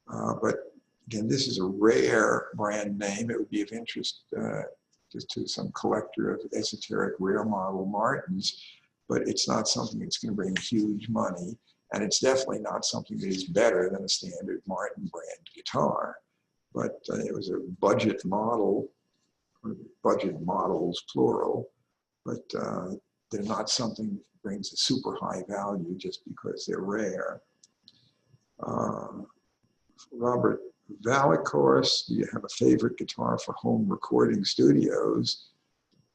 But again, this is a rare brand name. It would be of interest just to some collector of esoteric rare model Martins, but it's not something that's going to bring huge money. And it's definitely not something that is better than a standard Martin brand guitar. But it was a budget model, or budget models, plural, but they're not something that brings a super high value just because they're rare. Robert Valacourse, do you have a favorite guitar for home recording studios?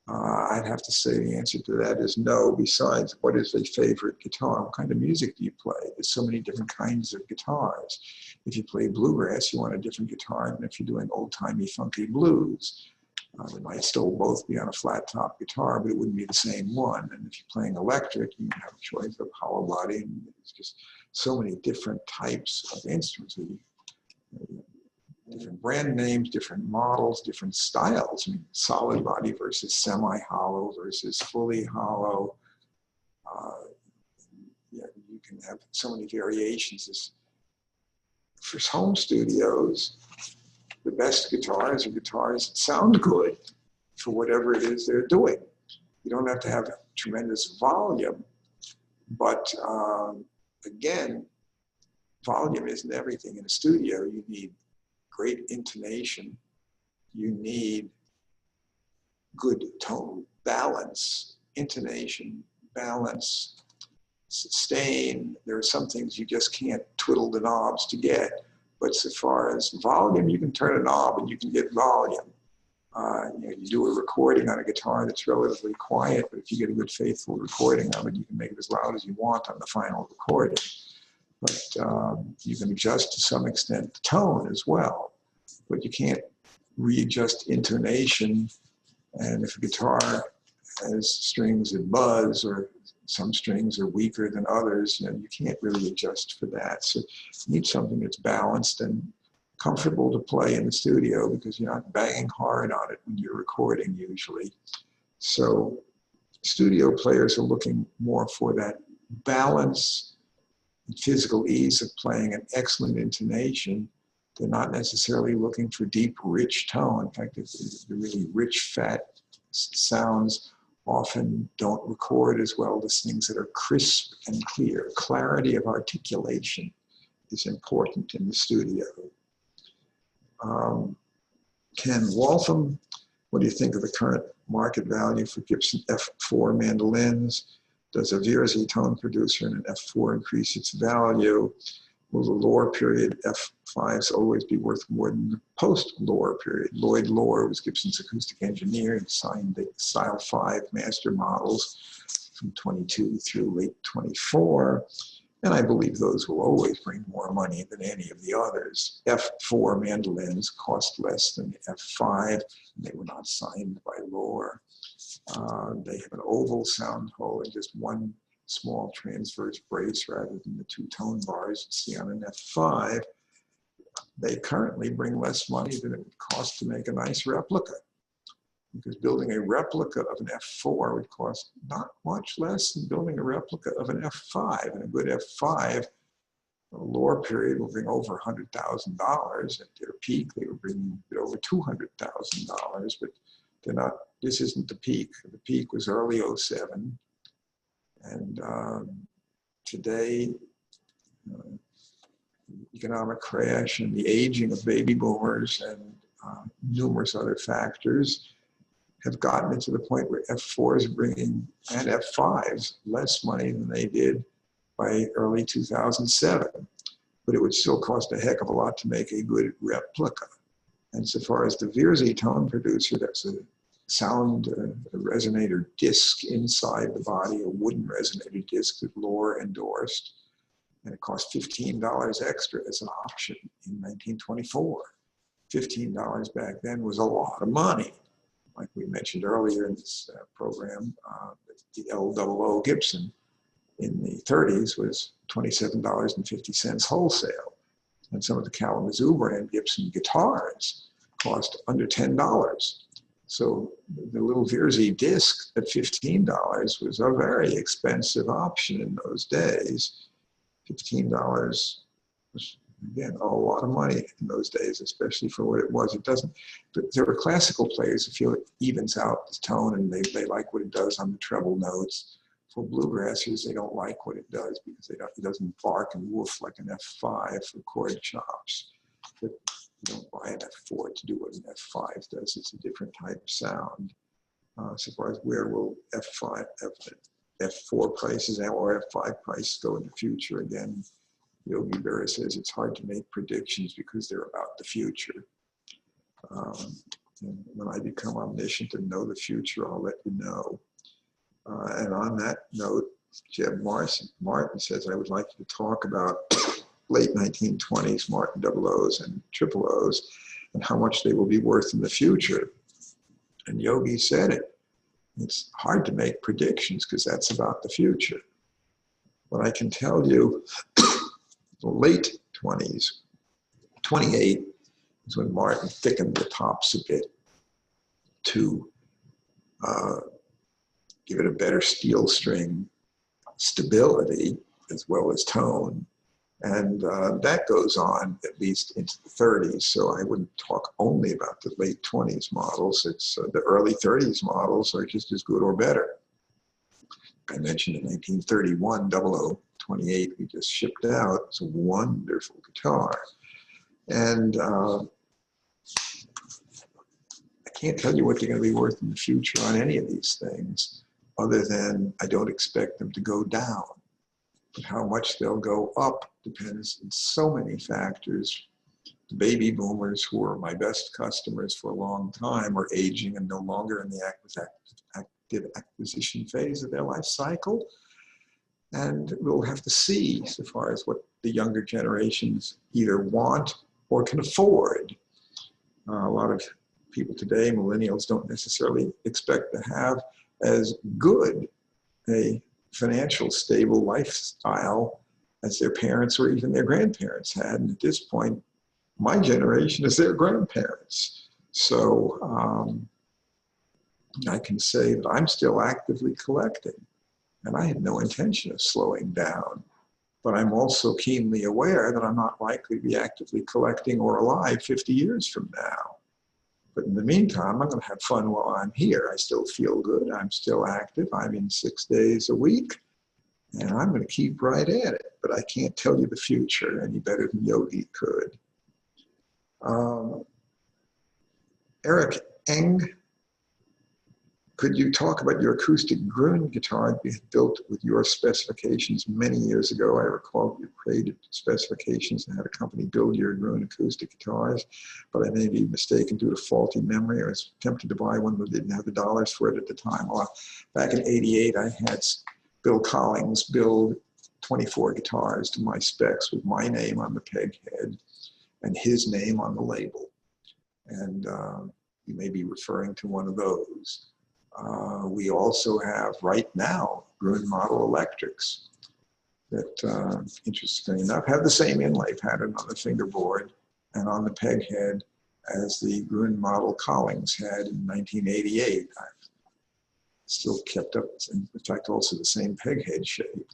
I'd have to say the answer to that is no. Besides, what is a favorite guitar? What kind of music do you play? There's so many different kinds of guitars. If you play bluegrass, you want a different guitar than if you're doing old-timey funky blues. They might still both be on a flat top guitar, but it wouldn't be the same one. And if you're playing electric, you have a choice of hollow body, and it's just so many different types of instruments. Different brand names, different models, different styles. I mean, solid body versus semi-hollow versus fully hollow. Yeah, you can have so many variations. For home studios, the best guitars are guitars that sound good for whatever it is they're doing. You don't have to have tremendous volume, but again, volume isn't everything. In a studio, you need great intonation. You need good tone balance, intonation, balance, sustain. There are some things you just can't twiddle the knobs to get. But so far as volume, you can turn a knob and you can get volume. You do a recording on a guitar that's relatively quiet, but if you get a good faithful recording of it, you can make it as loud as you want on the final recording. But you can adjust to some extent the tone as well. But you can't readjust intonation. And if a guitar has strings that buzz, or some strings are weaker than others, you can't really adjust for that. So you need something that's balanced and comfortable to play in the studio, because you're not banging hard on it when you're recording usually. So studio players are looking more for that balance and physical ease of playing an excellent intonation. They're not necessarily looking for deep, rich tone. In fact, the really rich, fat sounds often don't record as well as things that are crisp and clear. Clarity of articulation is important in the studio. Ken Waltham, what do you think of the current market value for Gibson F4 mandolins? Does a Vierzy tone producer in an F4 increase its value? Will the Lohr period F5s always be worth more than the post-Lohr period? Lloyd Lohr was Gibson's acoustic engineer and signed the Style 5 master models from 22 through late 24. And I believe those will always bring more money than any of the others. F4 mandolins cost less than the F5, and they were not signed by Lohr. They have an oval sound hole and just one small transverse brace rather than the two tone bars you see on an F5. They currently bring less money than it would cost to make a nice replica, because building a replica of an F4 would cost not much less than building a replica of an F5. And a good F5, a Lohr period, will bring over $100,000. At their peak, they were bringing over $200,000, but they're not, this isn't the peak. The peak was early '07. And today, economic crash and the aging of baby boomers and numerous other factors have gotten it to the point where F4s are bringing, and F5s, less money than they did by early 2007. But it would still cost a heck of a lot to make a good replica. And so far as the Vierzy tone producer, that's a sound resonator disc inside the body, a wooden resonator disc that Lohr endorsed, and it cost $15 extra as an option in 1924. $15 back then was a lot of money. Like we mentioned earlier in this program, the L-00 Gibson in the 30s was $27.50 wholesale. And some of the Kalamazoo brand Gibson guitars cost under $10. So the little Vierzy disc at $15 was a very expensive option in those days. $15 was, again, a lot of money in those days, especially for what it was. It doesn't, but there are classical players who feel it evens out the tone and they like what it does on the treble notes. For bluegrassers, they don't like what it does because it doesn't bark and woof like an F5 for chord chops. But you don't buy an F4 to do what an F5 does. It's a different type of sound. So far as where will F4 prices or F5 prices go in the future, again, Yogi Berra says it's hard to make predictions because they're about the future. And when I become omniscient and know the future, I'll let you know. And on that note, Jeb Martin says, I would like you to talk about late 1920s Martin OOs and triple O's and how much they will be worth in the future. And Yogi said it. It's hard to make predictions because that's about the future. But I can tell you, the late 20s, 28 is when Martin thickened the tops a bit to give it a better steel string stability as well as tone. And that goes on at least into the 30s. So I wouldn't talk only about the late 20s models. It's the early 30s models are just as good or better. I mentioned in 1931, 0028 we just shipped out. It's a wonderful guitar. And I can't tell you what they're going to be worth in the future on any of these things, other than I don't expect them to go down. But how much they'll go up depends on so many factors. The baby boomers, who were my best customers for a long time, are aging and no longer in the active acquisition phase of their life cycle. And we'll have to see so far as what the younger generations either want or can afford. A lot of people today, millennials, don't necessarily expect to have as good a financial stable lifestyle as their parents or even their grandparents had. And at this point, my generation is their grandparents. So I can say that I'm still actively collecting, and I had no intention of slowing down. But I'm also keenly aware that I'm not likely to be actively collecting or alive 50 years from now. But in the meantime, I'm going to have fun while I'm here. I still feel good. I'm still active. I'm in 6 days a week, and I'm going to keep right at it. But I can't tell you the future any better than Yogi could. Eric Eng, could you talk about your acoustic Gruhn guitar you had built with your specifications many years ago? I recall you created specifications and had a company build your Gruhn acoustic guitars, but I may be mistaken due to faulty memory. I was tempted to buy one but didn't have the dollars for it at the time. Well, back in '88, I had Bill Collings build 24 guitars to my specs with my name on the peg head and his name on the label. And you may be referring to one of those. We also have right now Gruhn model electrics that, interestingly enough, have the same inlay pattern on the fingerboard and on the peg head as the Gruhn model Collings had in 1988. I've still kept up, in fact, also the same peg head shape.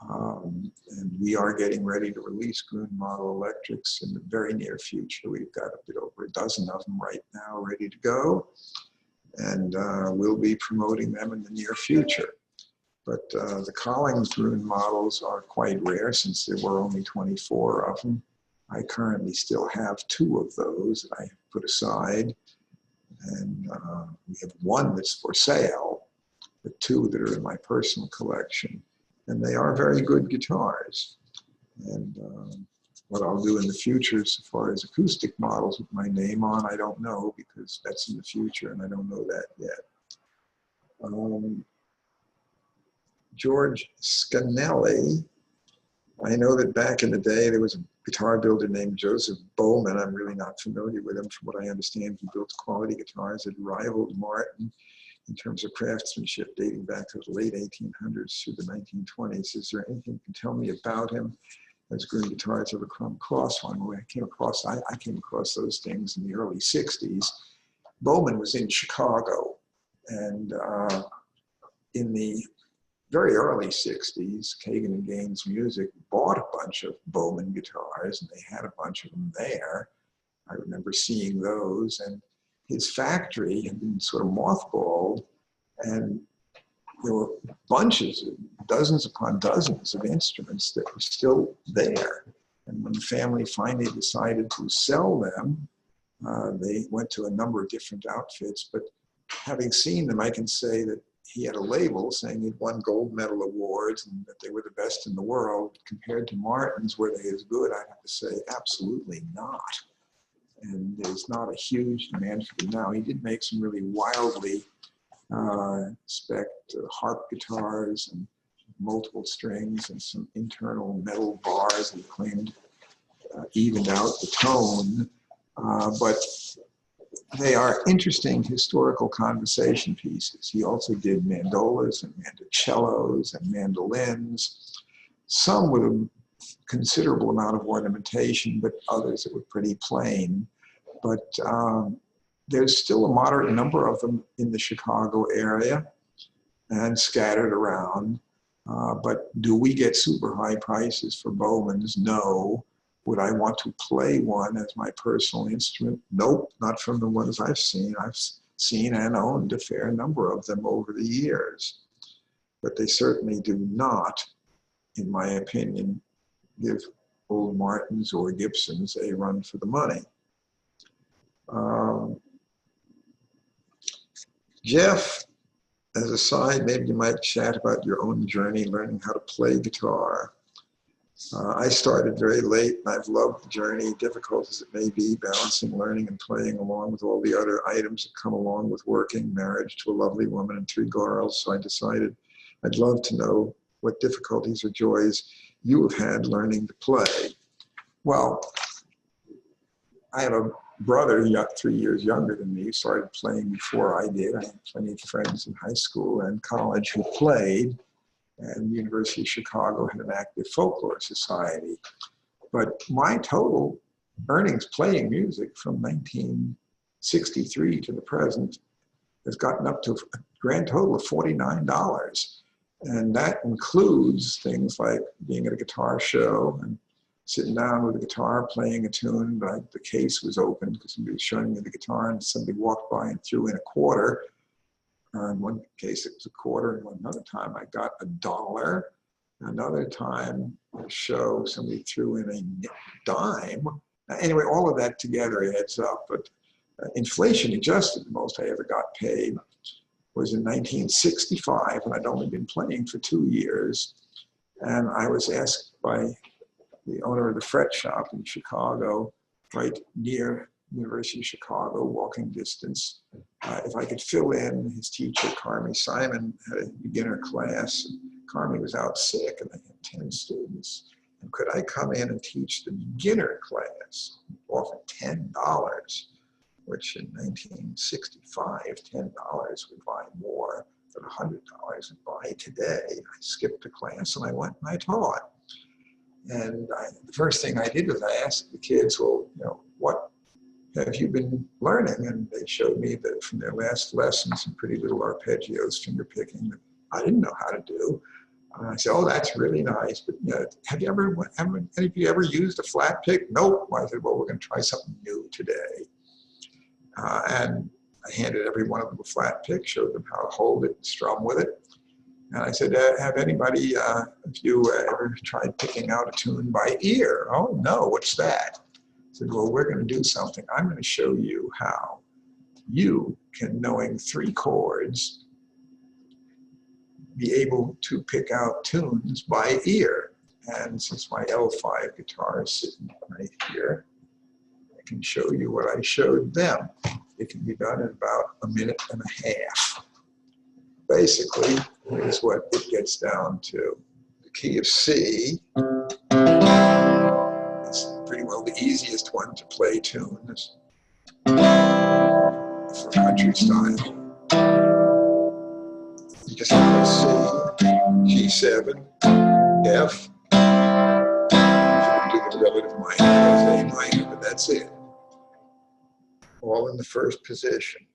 And we are getting ready to release Gruhn model electrics in the very near future. We've got a bit over a dozen of them right now ready to go. And we'll be promoting them in the near future. But the Collings Gruhn models are quite rare since there were only 24 of them. I currently still have 2 of those that I put aside. And we have 1 that's for sale, but 2 that are in my personal collection. And they are very good guitars. And what I'll do in the future as far as acoustic models with my name on, I don't know, because that's in the future and I don't know that yet. George Scanelli, I know that back in the day there was a guitar builder named Joseph Bohmann. I'm really not familiar with him. From what I understand, he built quality guitars that rivaled Martin in terms of craftsmanship dating back to the late 1800s through the 1920s. Is there anything you can tell me about him? As Gruhn guitars ever come across one? Well, I came across those things in the early 60s. Bohmann was in Chicago, and in the very early 60s, Kagan and Gaines Music bought a bunch of Bohmann guitars, and they had a bunch of them there. I remember seeing those, and his factory had been sort of mothballed, and there were bunches, dozens upon dozens of instruments that were still there. And when the family finally decided to sell them, they went to a number of different outfits. But having seen them, I can say that he had a label saying he'd won gold medal awards and that they were the best in the world. Compared to Martin's, were they as good? I'd have to say absolutely not. And there's not a huge demand for them now. He did make some really wildly spec harp guitars and multiple strings and some internal metal bars that he claimed evened out the tone. But they are interesting historical conversation pieces. He also did mandolas and mandocellos and mandolins, some with a considerable amount of ornamentation, but others that were pretty plain. But there's still a moderate number of them in the Chicago area and scattered around. But do we get super high prices for Bowmans? No. Would I want to play one as my personal instrument? Nope, not from the ones I've seen. I've seen and owned a fair number of them over the years. But they certainly do not, in my opinion, give old Martins or Gibsons a run for the money. Jeff, as a side, maybe you might chat about your own journey learning how to play guitar. I started very late, and I've loved the journey, difficult as it may be, balancing learning and playing along with all the other items that come along with working, marriage to a lovely woman and 3 girls. So I decided I'd love to know what difficulties or joys you have had learning to play. Well, I have a brother, 3 years younger than me, started playing before I did. I had plenty of friends in high school and college who played, and the University of Chicago had an active folklore society. But my total earnings playing music from 1963 to the present has gotten up to a grand total of $49. And that includes things like being at a guitar show and sitting down with a guitar, playing a tune, but the case was open because somebody was showing me the guitar and somebody walked by and threw in a quarter. In one case it was a quarter, and another time I got $1. Another time, a show, somebody threw in a dime. Anyway, all of that together adds up, but inflation adjusted, the most I ever got paid was in 1965, and I'd only been playing for 2 years. And I was asked by the owner of the fret shop in Chicago, right near University of Chicago, walking distance, if I could fill in. His teacher, Carmi Simon, had a beginner class. Carmi was out sick, and they had 10 students. And could I come in and teach the beginner class, often $10, which in 1965, $10 would buy more than $100 would buy today. I skipped a class and I went and I taught. And the first thing I did was I asked the kids, well, you know, what have you been learning? And they showed me that from their last lesson, some pretty little arpeggios, finger picking that I didn't know how to do. I said, oh, that's really nice, but you know, have you any of you ever used a flat pick? Nope. I said, well, we're going to try something new today. And I handed every one of them a flat pick, showed them how to hold it, strum with it. And I said, have anybody, have you ever tried picking out a tune by ear? Oh, no, what's that? I said, well, we're going to do something. I'm going to show you how you can, knowing 3 chords, be able to pick out tunes by ear. And since my L-5 guitar is sitting right here, I can show you what I showed them. It can be done in about 1.5 minutes. Basically, here's what it gets down to. The key of C. It's pretty well the easiest one to play tunes for country style. You just play C, G7, F. You can do the relative minor as A minor, but that's it. All in the first position.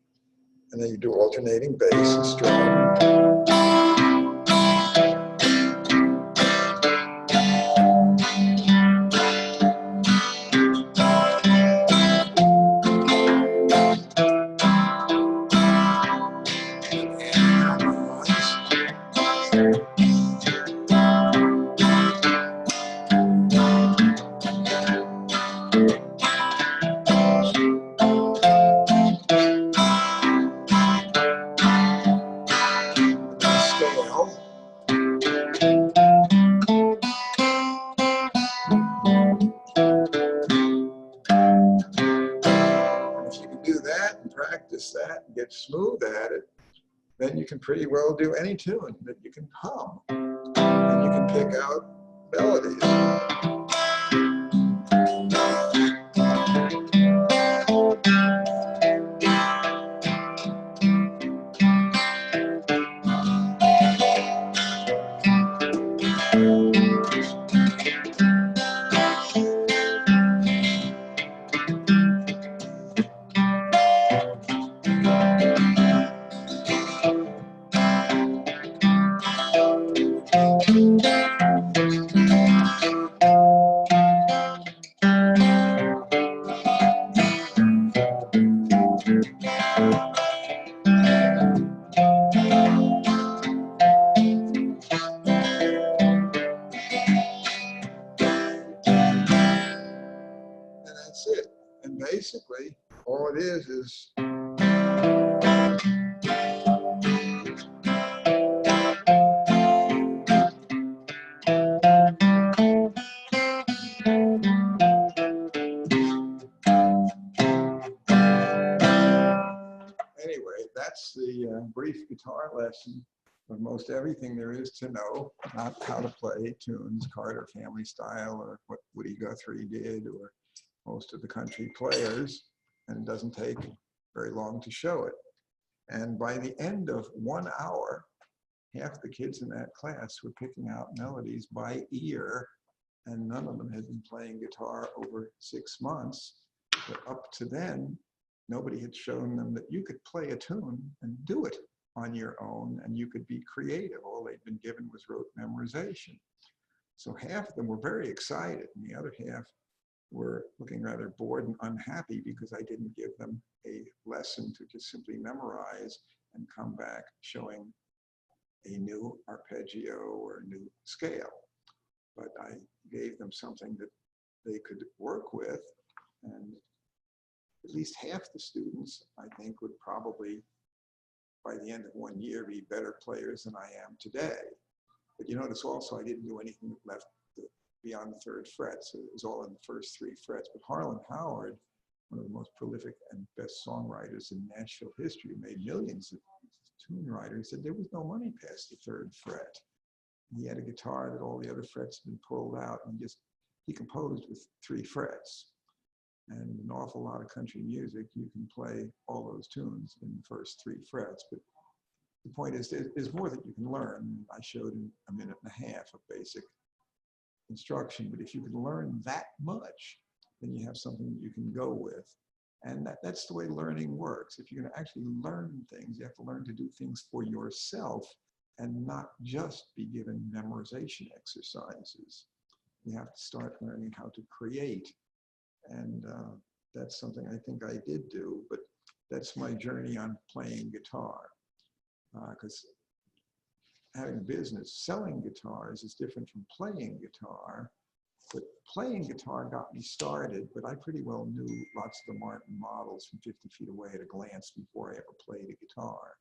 And then you do alternating bass and strum. That and get smooth at it, then you can pretty well do any tune that you can hum, and you can pick out melodies. Basically, all it is anyway, that's the brief guitar lesson of most everything there is to know about how to play tunes, Carter family style, or what Woody Guthrie did, or most of the country players. and it doesn't take very long to show it. And by the end of 1 hour, half the kids in that class were picking out melodies by ear, and none of them had been playing guitar over 6 months. But up to then, nobody had shown them that you could play a tune and do it on your own, and you could be creative. All they'd been given was rote memorization. So half of them were very excited, and the other half were looking rather bored and unhappy because I didn't give them a lesson to just simply memorize and come back showing a new arpeggio or a new scale. But I gave them something that they could work with, and at least half the students, I think, would probably, by the end of 1 year, be better players than I am today. But you notice also I didn't do anything left beyond the 3rd fret, so it was all in the first 3 frets. But Harlan Howard, one of the most prolific and best songwriters in Nashville history, made millions of tune writers, said there was no money past the 3rd fret. He had a guitar that all the other frets had been pulled out, and he composed with 3 frets. And an awful lot of country music, you can play all those tunes in the first 3 frets. But the point is, there's more that you can learn. I showed in a minute and a half of basic instruction, but if you can learn that much, then you have something that you can go with. And that's the way learning works. If you're going to actually learn things, you have to learn to do things for yourself and not just be given memorization exercises. You have to start learning how to create. And that's something I think I did do, but that's my journey on playing guitar. Because having business, selling guitars is different from playing guitar. But playing guitar got me started, but I pretty well knew lots of the Martin models from 50 feet away at a glance before I ever played a guitar.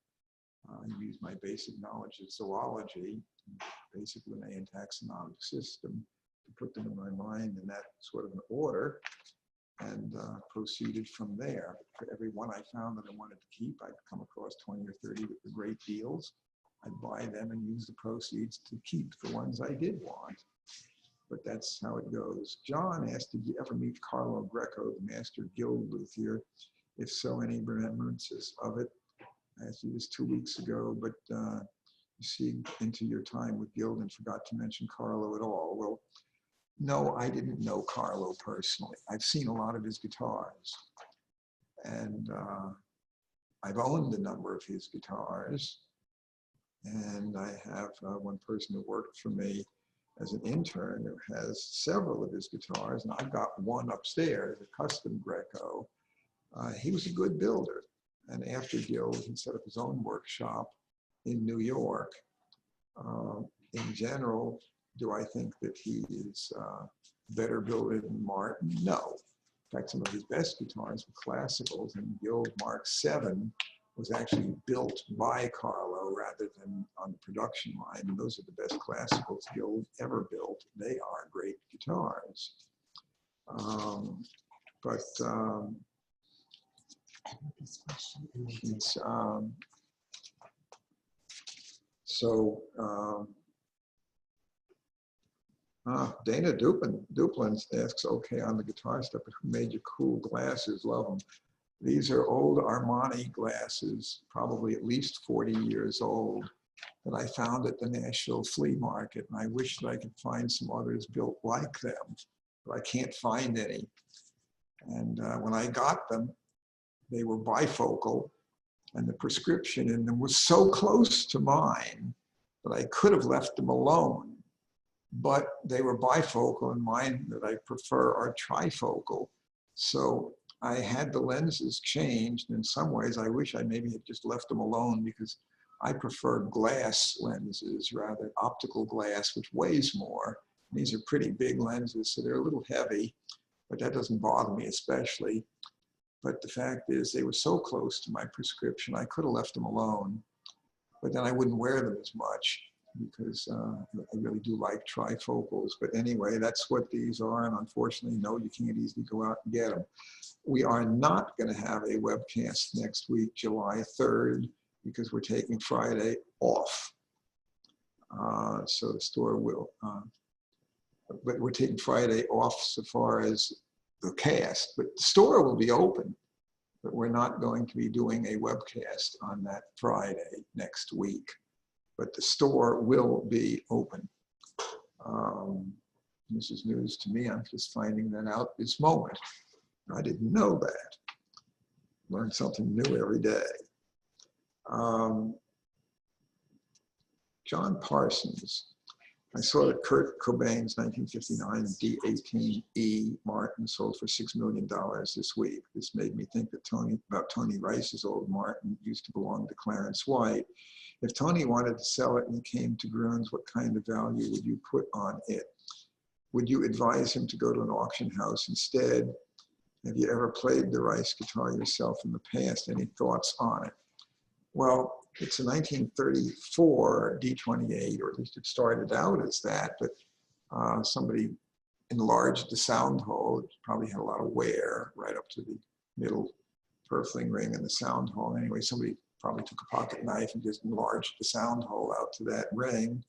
I used my basic knowledge of zoology, basic Linnaean taxonomic system, to put them in my mind in that sort of an order, and proceeded from there. For every one I found that I wanted to keep, I'd come across 20 or 30 that were great deals. I'd buy them and use the proceeds to keep the ones I did want. But that's how it goes. John asked, did you ever meet Carlo Greco, the master guild luthier? If so, any remembrances of it? I asked you this 2 weeks ago, but you see into your time with guild and forgot to mention Carlo at all. Well, no, I didn't know Carlo personally. I've seen a lot of his guitars, and I've owned a number of his guitars, and I have one person who worked for me as an intern who has several of his guitars, and I've got one upstairs, a custom Greco. He was a good builder, and after Guild, he set up his own workshop in New York. In general, do I think that he is a better builder than Martin? No. In fact, some of his best guitars were classicals, and Guild Mark VII was actually built by Carlo rather than on the production line. And those are the best classicals Guild ever built. They are great guitars. Dana Duplin asks, okay, on the guitar stuff, but who made you cool glasses? Love them. These are old Armani glasses, probably at least 40 years old, that I found at the Nashville flea market. And I wish that I could find some others built like them, but I can't find any. And when I got them, they were bifocal, and the prescription in them was so close to mine that I could have left them alone. But they were bifocal, and mine that I prefer are trifocal. So I had the lenses changed. In some ways, I wish I maybe had just left them alone, because I prefer glass lenses rather than optical glass, which weighs more. These are pretty big lenses, so they're a little heavy, but that doesn't bother me especially. But the fact is, they were so close to my prescription, I could have left them alone, but then I wouldn't wear them as much, because I really do like trifocals. But anyway, that's what these are, and unfortunately, no, you can't easily go out and get them. We are not going to have a webcast next week, July 3rd, because we're taking Friday off. So the store will, but we're taking Friday off so far as the cast, but the store will be open. but we're not going to be doing a webcast on that Friday next week. But the store will be open. This is news to me. I'm just finding that out this moment. I didn't know that. Learn something new every day. John Parsons. I saw that Kurt Cobain's 1959 D18E Martin sold for $6 million this week. This made me think that about Tony Rice's old Martin used to belong to Clarence White. If Tony wanted to sell it and he came to Gruhn's, what kind of value would you put on it? Would you advise him to go to an auction house instead? Have you ever played the Rice guitar yourself in the past? Any thoughts on it? Well, it's a 1934 D28, or at least it started out as that, but somebody enlarged the sound hole. It probably had a lot of wear right up to the middle purfling ring in the sound hole. Anyway, somebody probably took a pocket knife and just enlarged the sound hole out to that ring.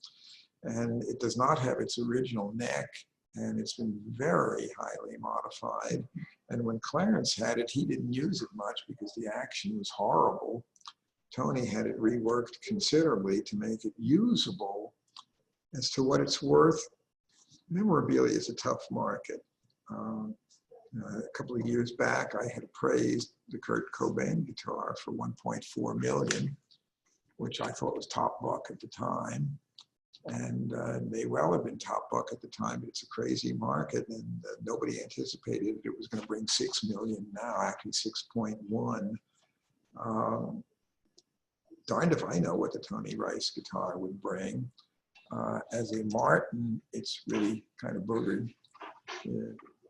And it does not have its original neck, and it's been very highly modified. And when Clarence had it, he didn't use it much because the action was horrible. Tony had it reworked considerably to make it usable. As to what it's worth, memorabilia is a tough market. A couple of years back, I had appraised the Kurt Cobain guitar for $1.4 million, which I thought was top buck at the time. And may well have been top buck at the time, but it's a crazy market, and nobody anticipated it was going to bring $6 million now, actually 6.1. Darned if I know what the Tony Rice guitar would bring. As a Martin, it's really kind of boogered.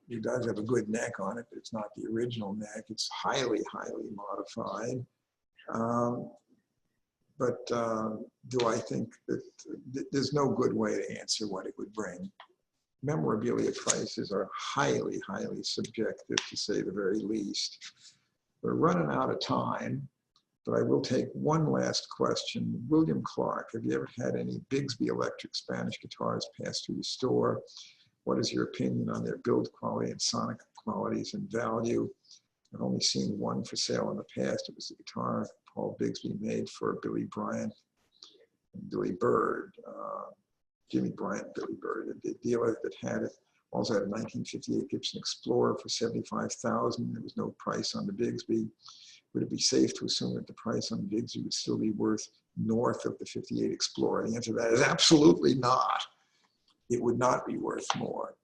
It does have a good neck on it, but it's not the original neck. It's highly, highly modified. Do I think that there's no good way to answer what it would bring? Memorabilia prices are highly, highly subjective, to say the very least. We're running out of time, but I will take one last question. William Clark, have you ever had any Bigsby electric Spanish guitars pass through the store? What is your opinion on their build quality and sonic qualities and value? I've only seen one for sale in the past. It was a guitar Paul Bigsby made for Billy Bryant and Billy Bird. Jimmy Bryant, Billy Bird, the dealer that had it, also had a 1958 Gibson Explorer for $75,000. There was no price on the Bigsby. Would it be safe to assume that the price on the Bigsby would still be worth north of the 58 Explorer? The answer to that is absolutely not. It would not be worth more.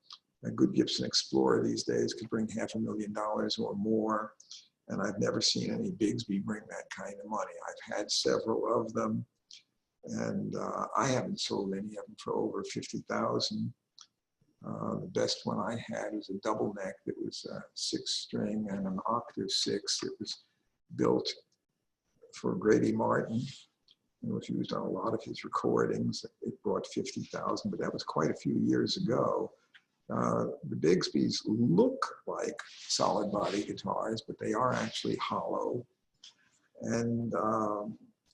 A good Gibson Explorer these days could bring $500,000 or more, and I've never seen any Bigsby bring that kind of money. I've had several of them, and I haven't sold any of them for over $50,000. The best one I had was a double neck that was a 6-string and an octave 6. It was built for Grady Martin and was used on a lot of his recordings. It brought $50,000, but that was quite a few years ago. The Bigsbys look like solid body guitars, but they are actually hollow and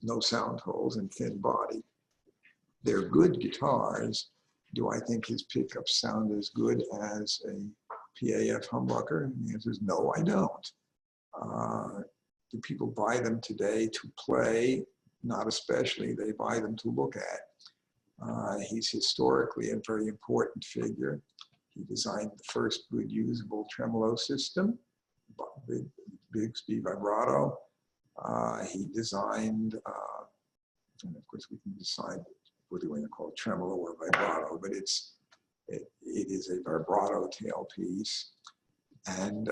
no sound holes and thin body. They're good guitars. Do I think his pickups sound as good as a PAF humbucker? And the answer is no, I don't. Do people buy them today to play? Not especially. They buy them to look at. He's historically a very important figure. He designed the first good usable tremolo system, Bigsby vibrato. He designed, and of course we can decide whether we're going to call it tremolo or vibrato, but it is a vibrato tailpiece. And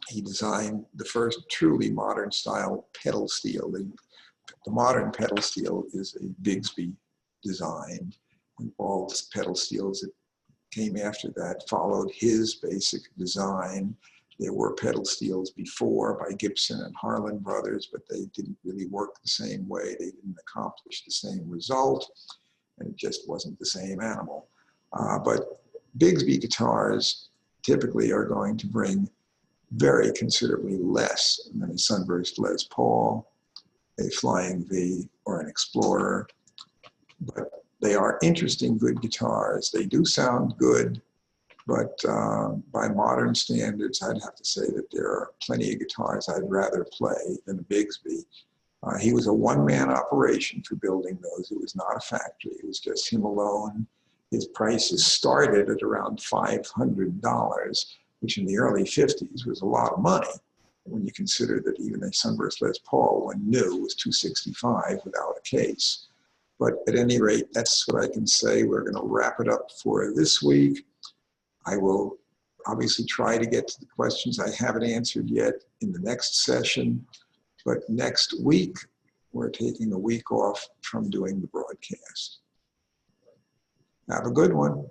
he designed the first truly modern style pedal steel. The modern pedal steel is a Bigsby design, and all the pedal steels that came after that followed his basic design. There were pedal steels before by Gibson and Harlan brothers, but they didn't really work the same way. They didn't accomplish the same result, and it just wasn't the same animal. But Bigsby guitars typically are going to bring very considerably less than a Sunburst Les Paul, a Flying V, or an Explorer. But they are interesting, good guitars. They do sound good. But by modern standards, I'd have to say that there are plenty of guitars I'd rather play than a Bigsby. He was a one-man operation for building those. It was not a factory. It was just him alone. His prices started at around $500, which in the early 50s was a lot of money when you consider that even a Sunburst Les Paul, when new, was $265 without a case. But at any rate, that's what I can say. We're going to wrap it up for this week. I will obviously try to get to the questions I haven't answered yet in the next session. But next week, we're taking a week off from doing the broadcast. Have a good one.